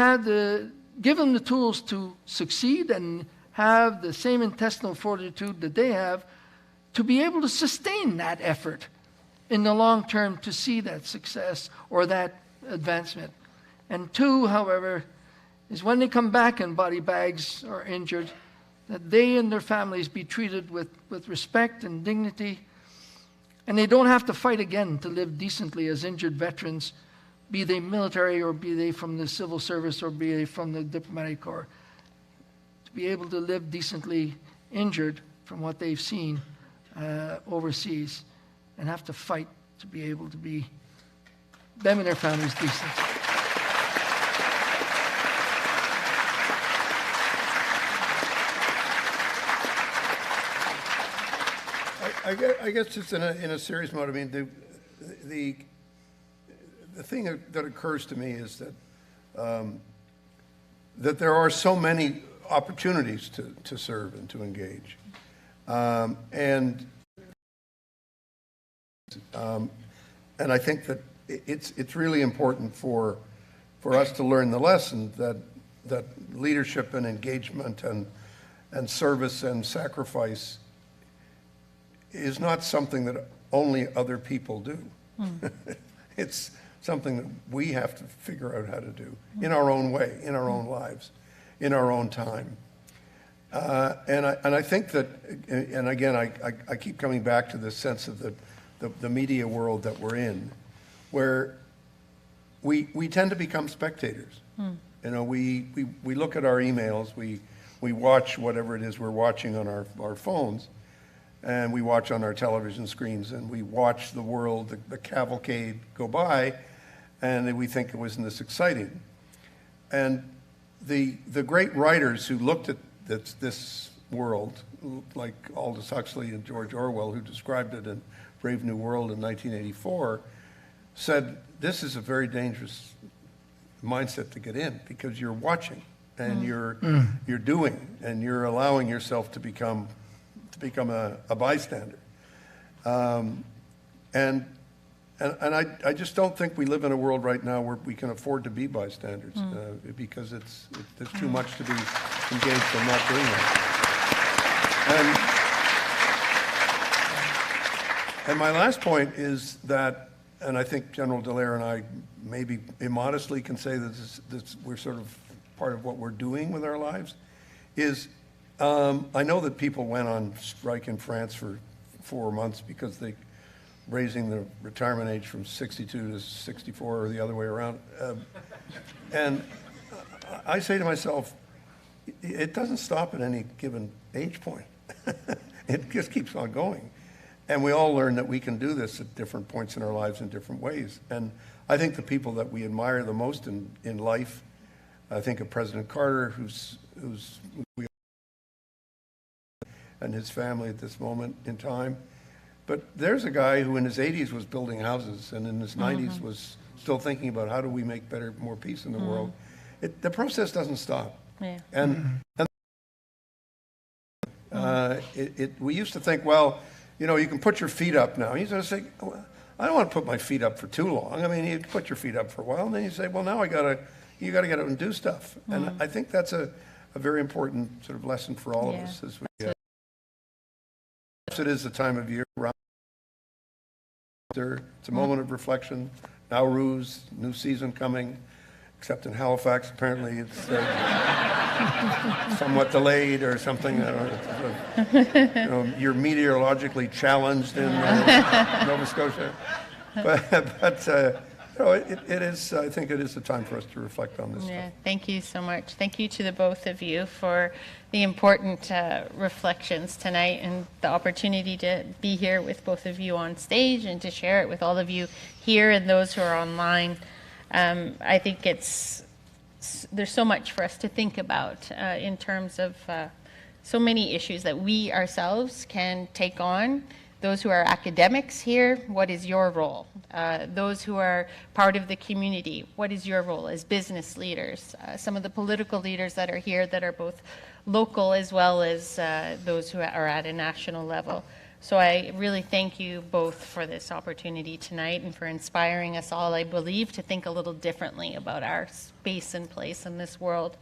E: give them the tools to succeed and have the same intestinal fortitude that they have to be able to sustain that effort in the long term to see that success or that advancement. And 2, however, is when they come back in body bags or injured, that they and their families be treated with respect and dignity, and they don't have to fight again to live decently as injured veterans, be they military or be they from the civil service or be they from the diplomatic corps. To be able to live decently injured from what they've seen overseas and have to fight to be able to be them and their families decent.
D: I guess just in a serious mode, I mean, the thing that occurs to me is that that there are so many opportunities to serve and to engage, and I think that it's really important for us to learn the lesson that leadership and engagement and service and sacrifice is not something that only other people do. It's something that we have to figure out how to do in our own way, in our own lives, in our own time. And I think that, and again, I keep coming back to this sense of the media world that we're in, where we tend to become spectators. You know, we look at our emails, we watch whatever it is we're watching on our phones, and we watch on our television screens, and we watch the world, the cavalcade go by, and we think it wasn't this exciting. And the great writers who looked at this world, like Aldous Huxley and George Orwell, who described it in Brave New World in 1984, said this is a very dangerous mindset to get in, because you're watching and you're doing, and you're allowing yourself to become a bystander. And I just don't think we live in a world right now where we can afford to be bystanders, because there's too much to be engaged in not doing that. And my last point is that, and I think General Dallaire and I maybe immodestly can say that this we're sort of part of what we're doing with our lives, is I know that people went on strike in France for 4 months because they raising the retirement age from 62 to 64 or the other way around. And I say to myself, it doesn't stop at any given age point. It just keeps on going. And we all learn that we can do this at different points in our lives in different ways. And I think the people that we admire the most in life, I think of President Carter, who's and his family at this moment in time. But there's a guy who in his 80s was building houses, and in his 90s was still thinking about how do we make more peace in the world. The process doesn't stop.
F: Yeah.
D: And we used to think, well, you know, you can put your feet up now. You sort of say, well, I don't want to put my feet up for too long. I mean, you put your feet up for a while, and then you say, well, now you got to get out and do stuff. And I think that's a very important sort of lesson for all of us as we. It is the time of year. It's a moment of reflection. Nowruz, new season coming, except in Halifax, apparently it's somewhat delayed or something. I don't know, you're meteorologically challenged in Nova Scotia. But it is. I think it is a time for us to reflect on this stuff.
F: Thank you so much. Thank you to the both of you for the important reflections tonight and the opportunity to be here with both of you on stage and to share it with all of you here and those who are online. I think there's so much for us to think about in terms of so many issues that we ourselves can take on. Those who are academics here, what is your role? Those who are part of the community, what is your role as business leaders? Some of the political leaders that are here that are both local as well as those who are at a national level. So I really thank you both for this opportunity tonight and for inspiring us all, I believe, to think a little differently about our space and place in this world.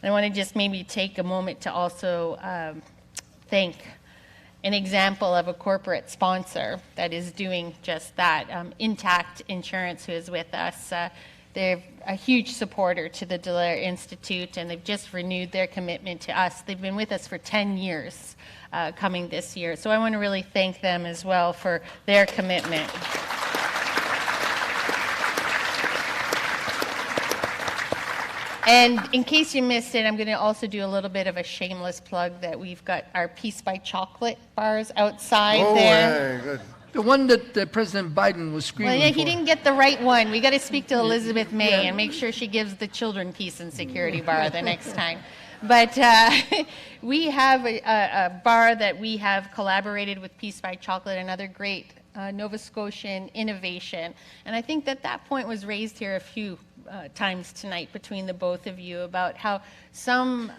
F: And I want to just maybe take a moment to also thank an example of a corporate sponsor that is doing just that, Intact Insurance, who is with us. They're a huge supporter to the Dallaire Institute, and they've just renewed their commitment to us. They've been with us for 10 years coming this year. So I want to really thank them as well for their commitment. And in case you missed it, I'm going to also do a little bit of a shameless plug that we've got our Peace by Chocolate bars outside there.
D: Hey, good.
E: The one that President Biden was screaming
F: Well, yeah, he
E: for.
F: didn't get the right one. We got to speak to Elizabeth May and make sure she gives the children peace and security bar the next time. But we have a bar that we have collaborated with Peace by Chocolate, another great Nova Scotian innovation. And I think that point was raised here a few times tonight between the both of you about how some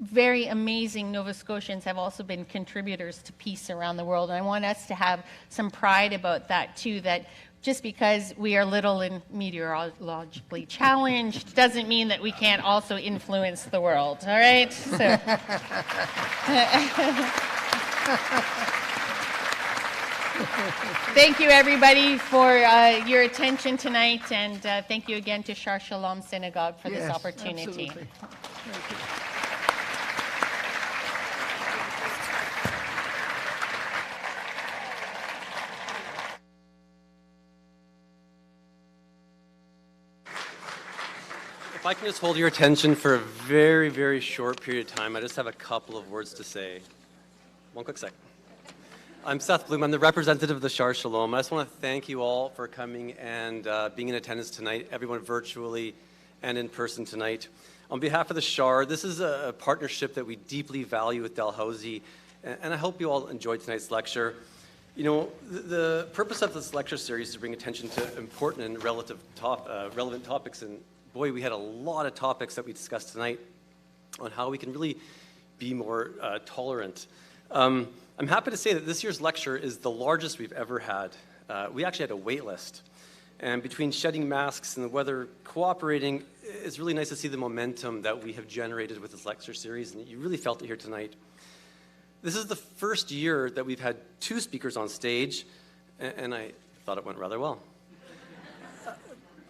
F: very amazing Nova Scotians have also been contributors to peace around the world. And I want us to have some pride about that too, that just because we are little and meteorologically challenged doesn't mean that we can't also influence the world, all right? So. Thank you, everybody, for your attention tonight, and thank you again to Shaar Shalom Synagogue for this opportunity.
E: Absolutely. Thank you.
G: If I can just hold your attention for a very, very short period of time, I just have a couple of words to say. One quick sec. I'm Seth Bloom. I'm the representative of the Shaar Shalom. I just want to thank you all for coming and being in attendance tonight, everyone virtually and in person tonight. On behalf of the Shaar, this is a partnership that we deeply value with Dalhousie, and I hope you all enjoyed tonight's lecture. You know, the purpose of this lecture series is to bring attention to important and relevant topics, and boy, we had a lot of topics that we discussed tonight on how we can really be more tolerant. I'm happy to say that this year's lecture is the largest we've ever had. We actually had a wait list. And between shedding masks and the weather cooperating, it's really nice to see the momentum that we have generated with this lecture series, and you really felt it here tonight. This is the first year that we've had 2 speakers on stage, and I thought it went rather well.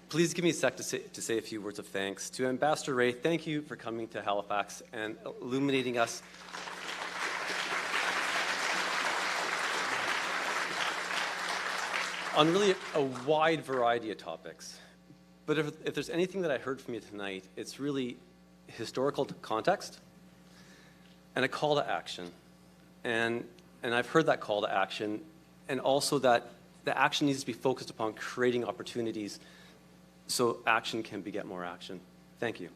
G: Please give me a sec to say a few words of thanks. To Ambassador Ray, thank you for coming to Halifax and illuminating us on really a wide variety of topics. But if there's anything that I heard from you tonight, it's really historical context and a call to action. And I've heard that call to action, and also that the action needs to be focused upon creating opportunities so action can beget more action. Thank you.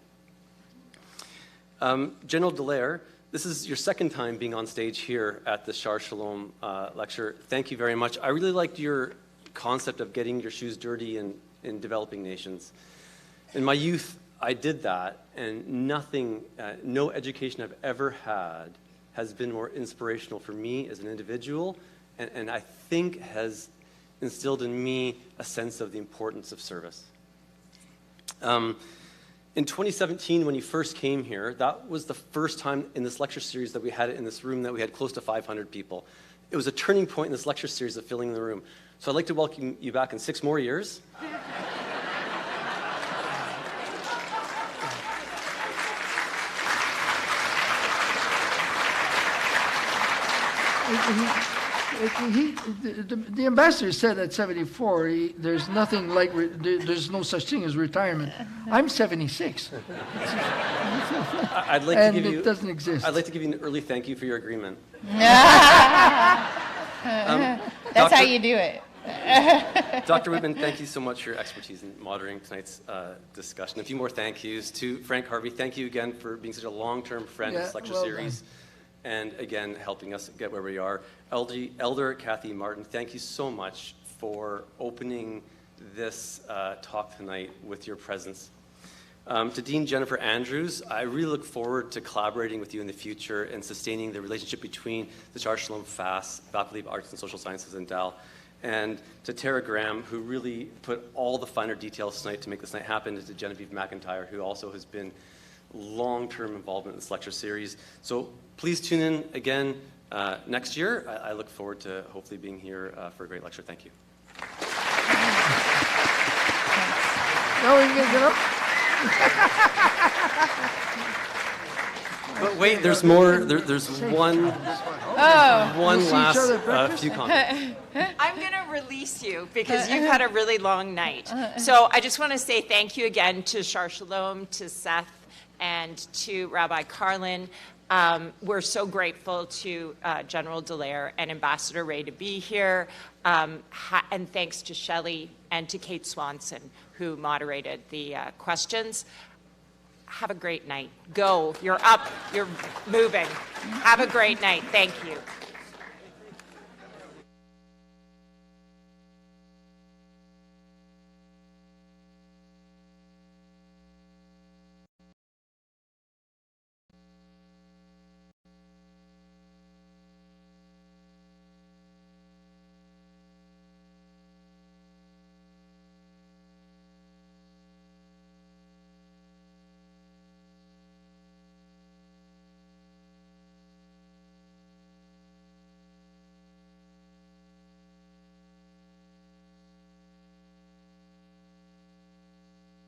G: General Dallaire, this is your second time being on stage here at the Shaar Shalom lecture. Thank you very much. I really liked your concept of getting your shoes dirty in developing nations. In my youth, I did that, and nothing, no education I've ever had has been more inspirational for me as an individual, and I think has instilled in me a sense of the importance of service. In 2017, when you first came here, that was the first time in this lecture series that we had it in this room that we had close to 500 people. It was a turning point in this lecture series of filling the room. So I'd like to welcome you back in 6 more years.
E: The ambassador said at 74, there's nothing like, there's no such thing as retirement. I'm 76.
G: I'd like to give you,
E: it doesn't exist.
G: I'd like to give you an early thank you for your agreement.
F: That's how you do it.
G: Dr. Whitman, thank you so much for your expertise in moderating tonight's discussion. A few more thank yous to Frank Harvey. Thank you again for being such a long-term friend of this lecture series. And again, helping us get where we are. Elder Kathy Martin, thank you so much for opening this talk tonight with your presence. To Dean Jennifer Andrews, I really look forward to collaborating with you in the future and sustaining the relationship between the Shaar Shalom FAS, Faculty of Arts and Social Sciences in Dal, and to Tara Graham, who really put all the finer details tonight to make this night happen, and to Genevieve McIntyre, who also has been long-term involvement in this lecture series. So please tune in again next year. I look forward to hopefully being here for a great lecture. Thank you.
E: Now we can get up.
G: But wait, there's more. There's one last few comments.
H: I'm going to release you because you've had a really long night. So I just want to say thank you again to Shaar Shalom, to Seth, and to Rabbi Carlin. We're so grateful to General Dallaire and Ambassador Ray to be here. And thanks to Shelly and to Kate Swanson, who moderated the questions. Have a great night. Go. You're up. You're moving. Have a great night. Thank you.